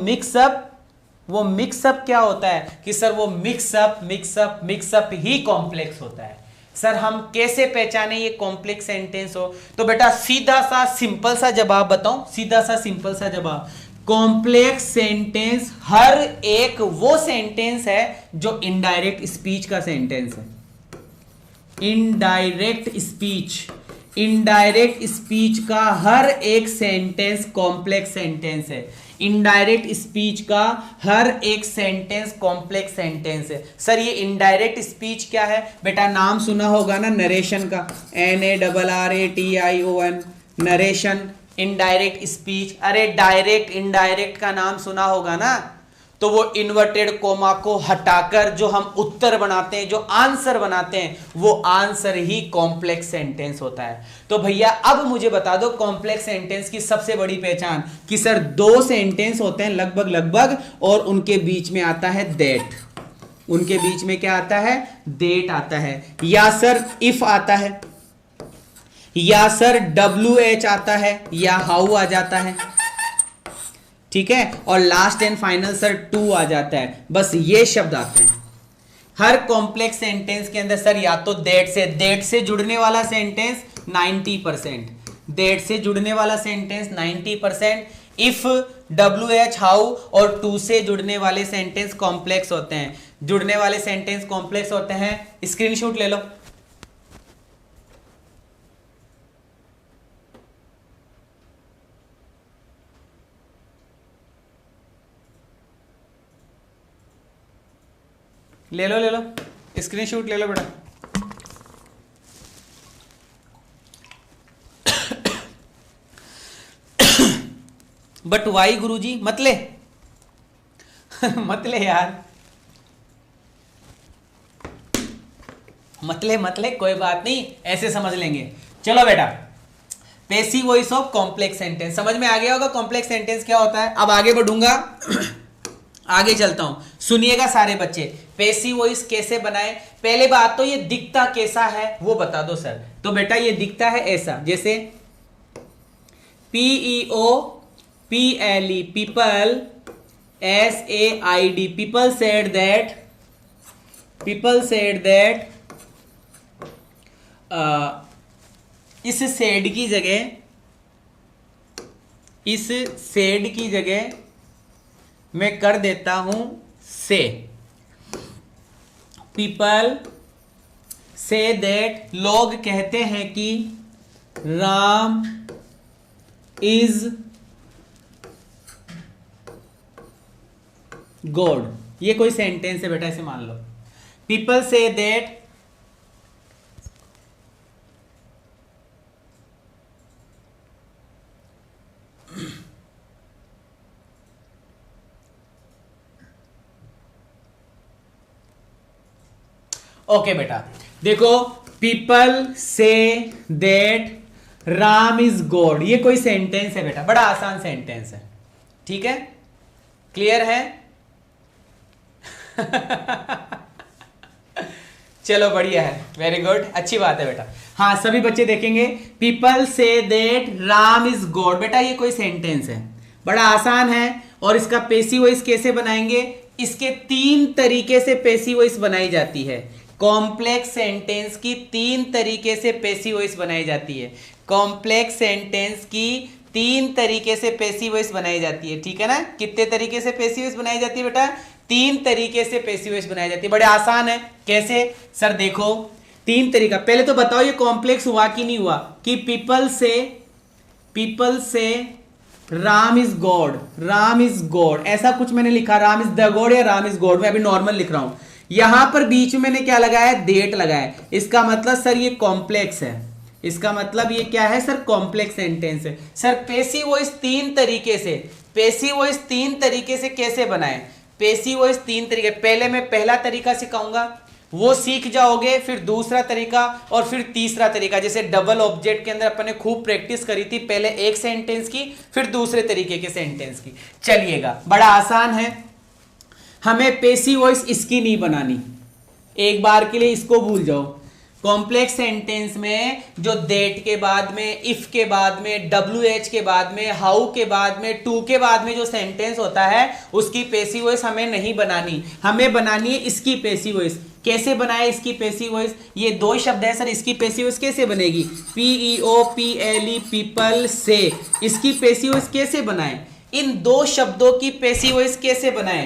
मिक्सअप क्या होता है कि सर वो मिक्सअप ही कॉम्प्लेक्स होता है। सर हम कैसे पहचाने ये कॉम्प्लेक्स सेंटेंस हो, तो बेटा सीधा सा सिंपल सा जवाब बताऊं, सीधा सा सिंपल सा जवाब, कॉम्प्लेक्स सेंटेंस हर एक वो सेंटेंस है जो इनडायरेक्ट स्पीच का सेंटेंस है। इनडायरेक्ट स्पीच का हर एक सेंटेंस कॉम्प्लेक्स सेंटेंस है। इनडायरेक्ट स्पीच का हर एक सेंटेंस कॉम्प्लेक्स सेंटेंस है। सर ये इनडायरेक्ट स्पीच क्या है, बेटा नाम सुना होगा ना नरेशन का, NARRATION, नरेशन, इनडायरेक्ट स्पीच। अरे डायरेक्ट इनडायरेक्ट का नाम सुना होगा ना, तो वो इन्वर्टेड कोमा को हटाकर जो हम उत्तर बनाते हैं, जो आंसर बनाते हैं, वो आंसर ही कॉम्प्लेक्स सेंटेंस होता है। तो भैया अब मुझे बता दो कॉम्प्लेक्स सेंटेंस की सबसे बड़ी पहचान, कि सर दो सेंटेंस होते हैं लगभग लगभग और उनके बीच में आता है दैट। उनके बीच में क्या आता है? दैट आता है, या सर इफ आता है, या सर WH आता है, या हाउ आ जाता है, ठीक है, और last and final sir two आ जाता है। बस ये शब्द आते हैं हर कॉम्प्लेक्स सेंटेंस के अंदर सर। या तो दैट से जुड़ने वाला सेंटेंस 90%, दैट से जुड़ने वाला सेंटेंस 90%, इफ, WH, हाउ और टू से जुड़ने वाले सेंटेंस कॉम्प्लेक्स होते हैं। जुड़ने वाले सेंटेंस कॉम्प्लेक्स होते हैं। स्क्रीनशॉट ले लो। ले लो स्क्रीनशॉट ले लो बेटा। बट वाई गुरुजी? मतले मतले यार, मतले कोई बात नहीं, ऐसे समझ लेंगे। चलो बेटा, passive voice of complex sentence समझ में आ गया होगा। कॉम्प्लेक्स सेंटेंस क्या होता है? अब आगे बढ़ूंगा, आगे चलता हूं, सुनिएगा सारे बच्चे। पैसिव वॉइस कैसे बनाए? पहले बात तो ये दिखता कैसा है वो बता दो सर। तो बेटा ये दिखता है ऐसा, जैसे PEO PLE people, SAID people said that, इस सेड की जगह मैं कर देता हूं से। पीपल से दैट, लोग कहते हैं कि राम इज गॉड। ये कोई सेंटेंस है बेटा, ऐसे मान लो। पीपल से दैट ओके बेटा देखो, people say that Ram is God, ये कोई सेंटेंस है बेटा, बड़ा आसान सेंटेंस है, ठीक है, क्लियर है? चलो बढ़िया है, वेरी गुड, अच्छी बात है बेटा। हाँ सभी बच्चे देखेंगे, people say that Ram is God, बेटा ये कोई सेंटेंस है, बड़ा आसान है। और इसका पैसिव वॉइस कैसे बनाएंगे? इसके तीन तरीके से पैसिव वॉइस बनाई जाती है। कॉम्प्लेक्स सेंटेंस की तीन तरीके से पैसिव वॉइस बनाई जाती है। कॉम्प्लेक्स सेंटेंस की तीन तरीके से पैसिव वॉइस बनाई जाती है, ठीक है ना? कितने तरीके से पैसिव वॉइस बनाई जाती है बेटा? तीन तरीके से पैसिव वॉइस बनाई जाती है। बड़े आसान है, कैसे सर? देखो तीन तरीका, पहले तो बताओ ये कॉम्प्लेक्स हुआ कि नहीं हुआ? कि पीपल से Ram is God, Ram is God, ऐसा कुछ मैंने लिखा, राम इज द गॉड या राम इज गॉड, मैं अभी नॉर्मल लिख रहा हूं। यहां पर बीच में मैंने क्या लगाया? देट लगाया। इसका मतलब सर ये कॉम्प्लेक्स है, इसका मतलब ये क्या है सर? कॉम्प्लेक्स सेंटेंस है। सर पैसिव वॉइस तीन तरीके से, पैसिव वॉइस तीन तरीके से कैसे बनाए? पैसिव वॉइस तीन तरीके, पहले मैं पहला तरीका सिखाऊंगा, वो सीख जाओगे, फिर दूसरा तरीका और फिर तीसरा तरीका। जैसे डबल ऑब्जेक्ट के अंदर अपन ने खूब प्रैक्टिस करी थी, पहले एक सेंटेंस की फिर दूसरे तरीके के सेंटेंस की। चलिएगा, बड़ा आसान है, हमें पैसिव वॉइस इसकी नहीं बनानी, एक बार के लिए इसको भूल जाओ। कॉम्प्लेक्स सेंटेंस में जो दैट के बाद में, इफ के बाद में, WH के बाद में, हाउ के बाद में, टू के बाद में जो सेंटेंस होता है उसकी पैसिव वॉइस हमें नहीं बनानी, हमें बनानी है इसकी पैसिव वॉइस। कैसे बनाए इसकी पैसिव वॉइस? ये दो शब्द है सर, इसकी पैसिव वॉइस कैसे बनेगी? PEO PLE पीपल से, इसकी पैसिव वॉइस कैसे बनाए? इन दो शब्दों की पैसिव वॉइस कैसे बनाए?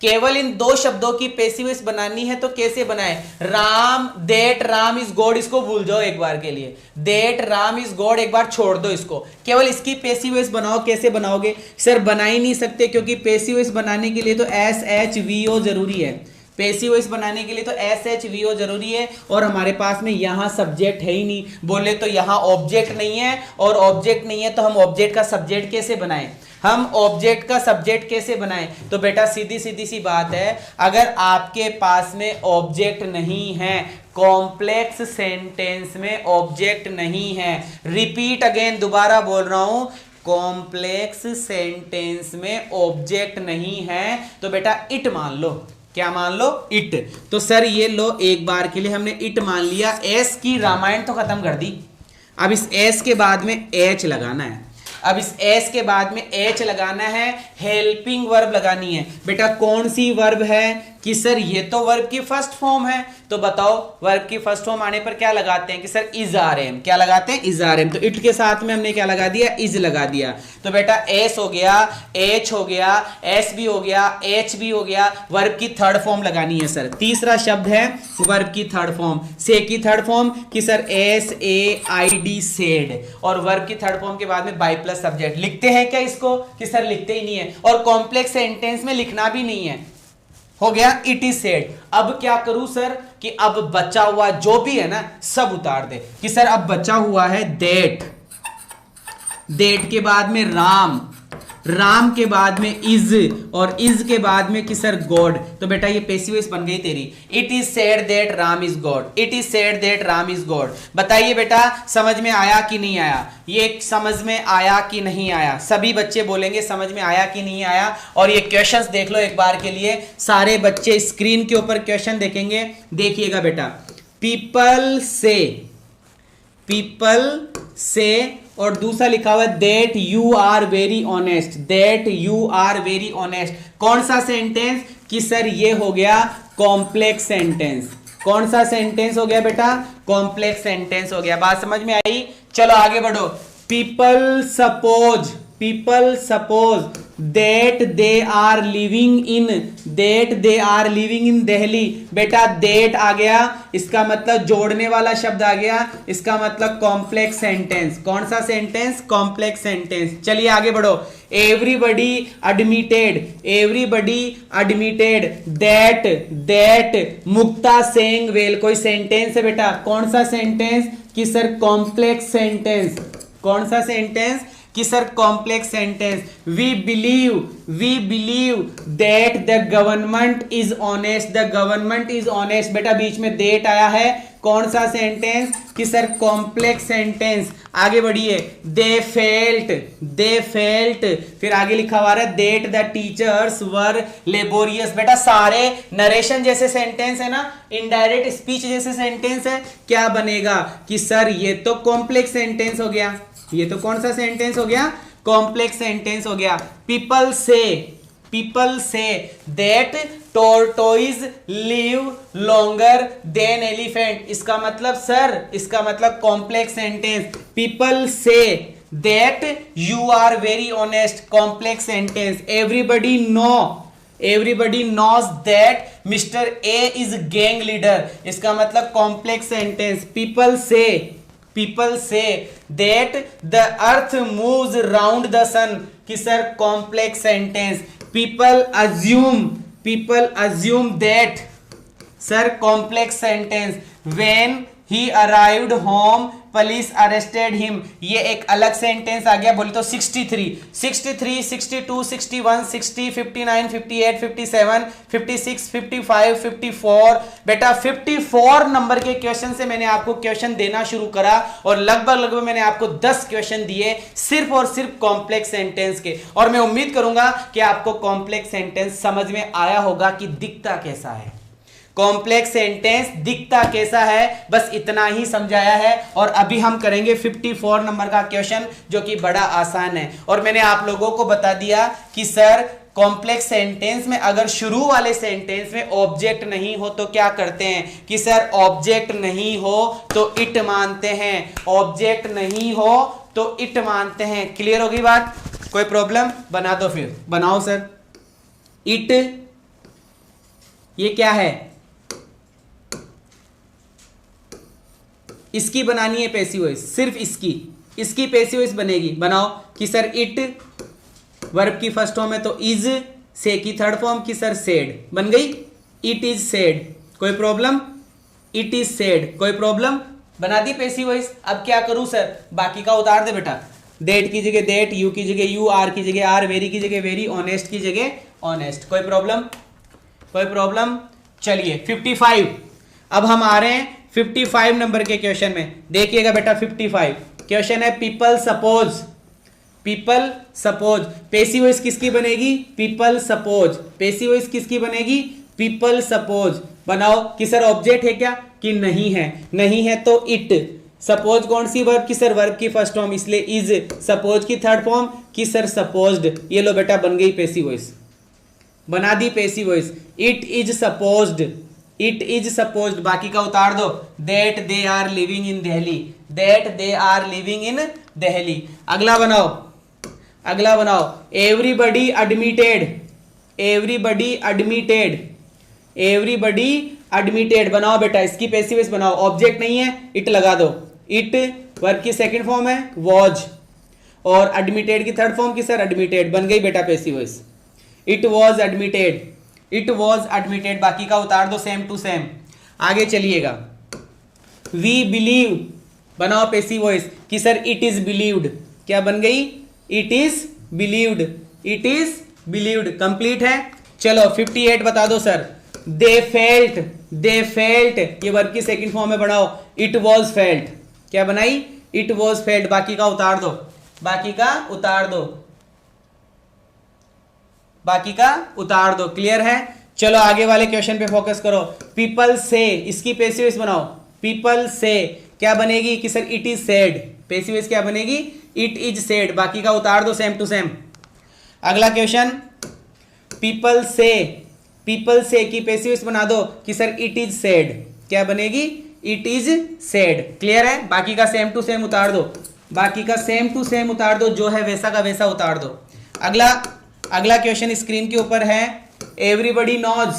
केवल इन दो शब्दों की पैसिव वॉइस बनानी है तो कैसे बनाए? Ram, that Ram is God, इसको भूल जाओ एक बार के लिए, दैट राम इज गॉड एक बार छोड़ दो इसको, केवल इसकी पैसिव वॉइस बनाओ। कैसे बनाओगे सर? बना ही नहीं सकते, क्योंकि पैसिव वॉइस बनाने के लिए तो SHVO जरूरी है, पैसिव वॉइस बनाने के लिए तो SHVO जरूरी है, और हमारे पास में यहाँ सब्जेक्ट है ही नहीं। बोले तो यहाँ ऑब्जेक्ट नहीं है, और ऑब्जेक्ट नहीं है तो हम ऑब्जेक्ट का सब्जेक्ट कैसे बनाएं? हम ऑब्जेक्ट का सब्जेक्ट कैसे बनाएं? तो बेटा सीधी सीधी सी बात है, अगर आपके पास में ऑब्जेक्ट नहीं है, कॉम्प्लेक्स सेंटेंस में ऑब्जेक्ट नहीं है, रिपीट अगेन, दोबारा बोल रहा हूं, कॉम्प्लेक्स सेंटेंस में ऑब्जेक्ट नहीं है, तो बेटा इट मान लो। क्या मान लो? इट। तो सर ये लो, एक बार के लिए हमने इट मान लिया, एस की रामायण तो खत्म कर दी। अब इस एस के बाद में एच लगाना है, अब इस एस के बाद में एच लगाना है, हेल्पिंग वर्ब लगानी है। बेटा कौन सी वर्ब है? कि सर ये तो वर्ब की फर्स्ट फॉर्म है, तो बताओ वर्ब की फर्स्ट फॉर्म आने पर क्या लगाते हैं? कि सर इज आर एम। क्या लगाते हैं? Is are am. तो इट के साथ में हमने क्या लगा दिया? इज लगा दिया। तो बेटा एस हो गया, एच हो गया, एस भी हो गया, एच भी हो गया, वर्ब की थर्ड फॉर्म लगानी है सर। तीसरा शब्द है वर्ब की थर्ड फॉर्म, से की थर्ड फॉर्म, कि sir S A I D, said, और वर्ब की थर्ड फॉर्म के बाद में बाई प्लस सब्जेक्ट। लिखते हैं क्या इसको? कि सर लिखते ही नहीं है, और कॉम्प्लेक्स सेंटेंस में लिखना भी नहीं है। हो गया इट इज सेड। अब क्या करूं सर? कि अब बचा हुआ जो भी है ना सब उतार दे। कि सर अब बचा हुआ है दैट, दैट के बाद में राम, राम के बाद में इज, और इज के बाद में कि सर गॉड। तो बेटा ये पैसिव वॉइस बन गई तेरी। It is said that Ram is God, it is said that Ram is God. बताइए बेटा समझ में आया कि नहीं आया? ये समझ में आया कि नहीं आया? सभी बच्चे बोलेंगे समझ में आया कि नहीं आया। और ये क्वेश्चंस देख लो एक बार के लिए, सारे बच्चे स्क्रीन के ऊपर क्वेश्चन देखेंगे, देखिएगा बेटा। पीपल से, पीपल से, और दूसरा लिखा हुआ है that you are very honest, that you are very honest. कौन सा सेंटेंस? कि सर ये हो गया कॉम्प्लेक्स सेंटेंस। कौन सा सेंटेंस हो गया बेटा? कॉम्प्लेक्स सेंटेंस हो गया। बात समझ में आई? चलो आगे बढ़ो। People suppose, people suppose that they are living in, that they are living in Delhi. बेटा दैट आ गया, इसका मतलब जोड़ने वाला शब्द आ गया, इसका मतलब कॉम्प्लेक्स सेंटेंस। कौन सा सेंटेंस? Complex sentence. चलिए आगे बढ़ो। Everybody admitted, everybody admitted that, that Mukta saying well. कोई सेंटेंस है बेटा? कौन सा सेंटेंस? कि सर कॉम्प्लेक्स सेंटेंस। कौन सा सेंटेंस? कि sir complex sentence. We believe that the government is honest, the government is honest. बेटा बीच में दैट आया है, कौन सा सेंटेंस? कि सर कॉम्प्लेक्स सेंटेंस। आगे बढ़िए। दे फेल्ट, फिर आगे लिखा हुआ है that the teachers were laborious. बेटा सारे नरेशन जैसे सेंटेंस है ना, इनडायरेक्ट स्पीच जैसे सेंटेंस है, क्या बनेगा? कि सर ये तो कॉम्प्लेक्स सेंटेंस हो गया। ये तो कौन सा सेंटेंस हो गया? कॉम्प्लेक्स सेंटेंस हो गया। People say that tortoise live longer than elephant. इसका मतलब सर, इसका मतलब complex sentence. People say that you are very honest, complex sentence. Everybody knows that mister A is gang leader, इसका मतलब complex sentence. People say that the earth moves round the sun, कि sir complex sentence. people assume that, sir complex sentence. when he arrived home police arrested him, ये एक अलग sentence आ गया। बोले तो 63, 62, 61, 60, 59, 58, 57, 56, 55, 54। बेटा 54 नंबर के क्वेश्चन से मैंने आपको क्वेश्चन देना शुरू करा, और लगभग मैंने आपको 10 क्वेश्चन दिए सिर्फ और सिर्फ कॉम्प्लेक्स सेंटेंस के। और मैं उम्मीद करूंगा कि आपको कॉम्प्लेक्स सेंटेंस समझ में आया होगा कि दिखता कैसा है, कॉम्प्लेक्स सेंटेंस दिखता कैसा है, बस इतना ही समझाया है। और अभी हम करेंगे 54 नंबर का क्वेश्चन, जो कि बड़ा आसान है। और मैंने आप लोगों को बता दिया कि सर कॉम्प्लेक्स सेंटेंस में अगर शुरू वाले सेंटेंस में ऑब्जेक्ट नहीं हो तो क्या करते हैं? कि सर ऑब्जेक्ट नहीं हो तो इट मानते हैं, ऑब्जेक्ट नहीं हो तो इट मानते हैं। क्लियर होगी बात? कोई प्रॉब्लम? बना दो, फिर बनाओ सर। इट, ये क्या है? इसकी बनानी है पैसिव वॉइस, सिर्फ इसकी पैसिव वॉइस बनेगी। बनाओ। कि सर इट वर्ब की फर्स्ट फॉर्म है तो इज, से की थर्ड फॉर्म कि सर सेड। बन गई इट इज सेड। कोई प्रॉब्लम? It is said. कोई प्रॉब्लम? बना दी पैसिव वॉइस। अब क्या करूं सर? बाकी का उतार दे बेटा, देट की जगह देट, यू की जगह यू, आर की जगह आर, वेरी की जगह वेरी, ऑनेस्ट की जगह ऑनेस्ट। कोई प्रॉब्लम? कोई प्रॉब्लम? चलिए 55। अब हम आ रहे हैं 55 नंबर के क्वेश्चन में। देखिएगा बेटा 55 क्वेश्चन है people suppose. People suppose passive voice किसकी बनेगी? People suppose. पैसिव वॉइस किसकी बनेगी? People suppose. बनाओ कि सर ऑब्जेक्ट है क्या कि नहीं है? नहीं है तो इट। सपोज कौन सी वर्ब की? सर वर्ब की फर्स्ट फॉर्म, इसलिए इज। सपोज की थर्ड फॉर्म कि सर सपोज्ड। ये लो बेटा बन गई पैसिव वॉइस, बना दी passive voice. It is supposed, it is supposed. बाकी का उतार दो। That they are living in Delhi, that they are living in Delhi. अगला बनाओ, अगला बनाओ everybody admitted, everybody admitted, everybody admitted. बनाओ बेटा इसकी पैसिव वॉइस बनाओ। ऑब्जेक्ट नहीं है, इट लगा दो। इट वर्ब की सेकंड फॉर्म है वॉज, और एडमिटेड की थर्ड फॉर्म की सर एडमिटेड। बन गई बेटा passive voice. It was admitted, it was admitted. बाकी का उतार दो सेम टू सेम। आगे चलिएगा। वी बिलीव, बनाओ पैसिव वॉइस कि सर इट इज बिलीव्ड। क्या बन गई? It is believed, it is believed. Complete है। चलो 58 बता दो sir. They felt, they felt ये वर्ब की सेकंड फॉर्म में बनाओ। It was felt. क्या बनाई? It was felt. बाकी का उतार दो, बाकी का उतार दो, बाकी का उतार दो। क्लियर है? चलो आगे वाले क्वेश्चन पे फोकस करो। पीपल से, इसकी पैसिव वॉइस बनाओ। पीपल से क्या बनेगी कि sir it is said. Passive voice क्या बनेगी? It is said. बाकी का उतार दो सेम टू सेम। अगला क्वेश्चन पीपल से, पीपल से की पैसिव वॉइस बना दो कि सर इट इज सेड। क्या बनेगी? It is said. क्लियर है? बाकी का सेम टू सेम उतार दो, बाकी का सेम टू सेम उतार दो, जो है वैसा का वैसा उतार दो। अगला, अगला क्वेश्चन स्क्रीन के ऊपर है एवरीबडी नोज,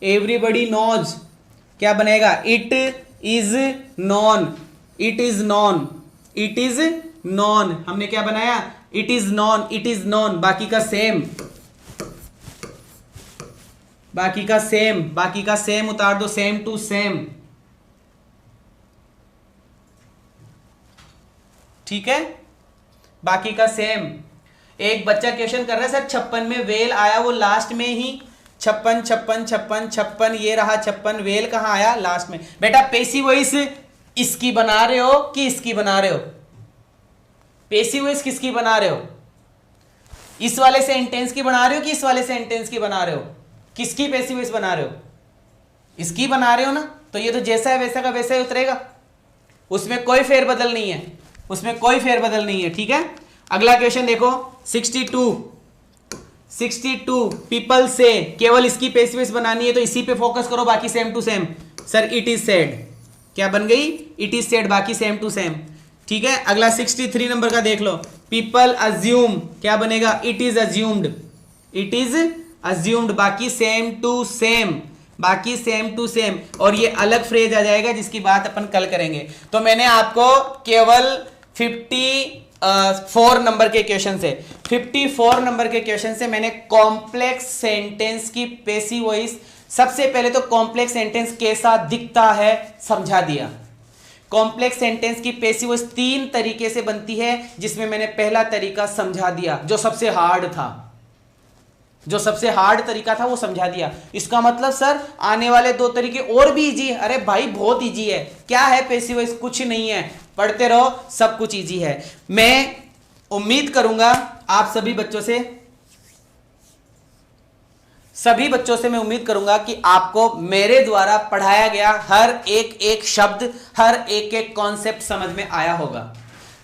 एवरीबडी नोज क्या बनेगा? It is non, it is non, it is non. हमने क्या बनाया? It is non, it is non. बाकी का सेम, बाकी का सेम, बाकी का सेम उतार दो सेम टू सेम। ठीक है? बाकी का सेम। एक बच्चा क्वेश्चन कर रहा है सर 56 में वेल आया वो लास्ट में ही। 56 56 56 56 ये रहा 56, वेल कहां आया? लास्ट में। बेटा पैसिव वॉइस इसकी बना रहे हो कि इसकी बना रहे हो? पैसिव वॉइस किसकी बना रहे हो? इस वाले से इंटेंस की बना रहे हो कि इस वाले से इंटेंस की बना रहे हो? किसकी पैसिव वॉइस बना रहे हो? इसकी बना रहे हो ना, तो ये तो जैसा है वैसा का वैसा ही उतरेगा, उसमें कोई फेरबदल नहीं है, उसमें कोई फेरबदल नहीं है। ठीक है? अगला क्वेश्चन देखो 62, 62 पीपल से केवल इसकी पैसिव वॉइस बनानी है तो इसी पे फोकस करो, बाकी same to same. Sir it is said, क्या बन गई? It is said. बाकी सेम टू सेम। ठीक है? अगला 63 नंबर का देख लो। पीपल अज्यूम क्या बनेगा? It is assumed, it is assumed. बाकी सेम टू सेम, बाकी सेम टू सेम। और ये अलग फ्रेज आ जाएगा जिसकी बात अपन कल करेंगे। तो मैंने आपको केवल 54 नंबर के क्वेश्चन से, 54 नंबर के क्वेश्चन से मैंने कॉम्प्लेक्स सेंटेंस की पैसिव वॉइस, सबसे पहले तो कॉम्प्लेक्स सेंटेंस कैसा दिखता है समझा दिया। कॉम्प्लेक्स सेंटेंस की पैसिव वॉइस 3 तरीके से बनती है, जिसमें मैंने पहला तरीका समझा दिया जो सबसे हार्ड था, जो सबसे हार्ड तरीका था वो समझा दिया। इसका मतलब सर आने वाले 2 तरीके और भी इजी है। अरे भाई बहुत इजी है। क्या है पैसिव वॉइस? कुछ नहीं है, पढ़ते रहो, सब कुछ इजी है। मैं उम्मीद करूंगा आप सभी बच्चों से, सभी बच्चों से मैं उम्मीद करूंगा कि आपको मेरे द्वारा पढ़ाया गया हर एक एक शब्द, हर एक एक कॉन्सेप्ट समझ में आया होगा।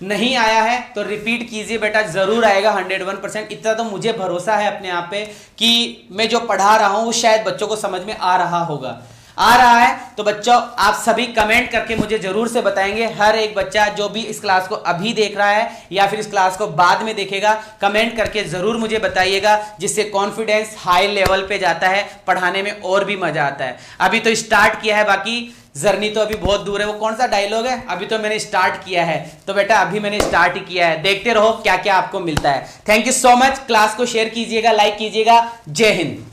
नहीं आया है तो रिपीट कीजिए बेटा, जरूर आएगा 101%। इतना तो मुझे भरोसा है अपने आप पे कि मैं जो पढ़ा रहा हूं वो शायद बच्चों को समझ में आ रहा होगा। आ रहा है तो बच्चों आप सभी कमेंट करके मुझे जरूर से बताएंगे। हर एक बच्चा जो भी इस क्लास को अभी देख रहा है या फिर इस क्लास को बाद में देखेगा, कमेंट करके जरूर मुझे बताइएगा, जिससे कॉन्फिडेंस हाई लेवल पे जाता है, पढ़ाने में और भी मजा आता है। अभी तो स्टार्ट किया है, बाकी जर्नी तो अभी बहुत दूर है। वो कौन सा डायलॉग है? अभी तो मैंने स्टार्ट किया है। तो बेटा अभी मैंने स्टार्ट ही किया है, देखते रहो क्या क्या आपको मिलता है। Thank you so much. Class को शेयर कीजिएगा, लाइक कीजिएगा। जय हिंद।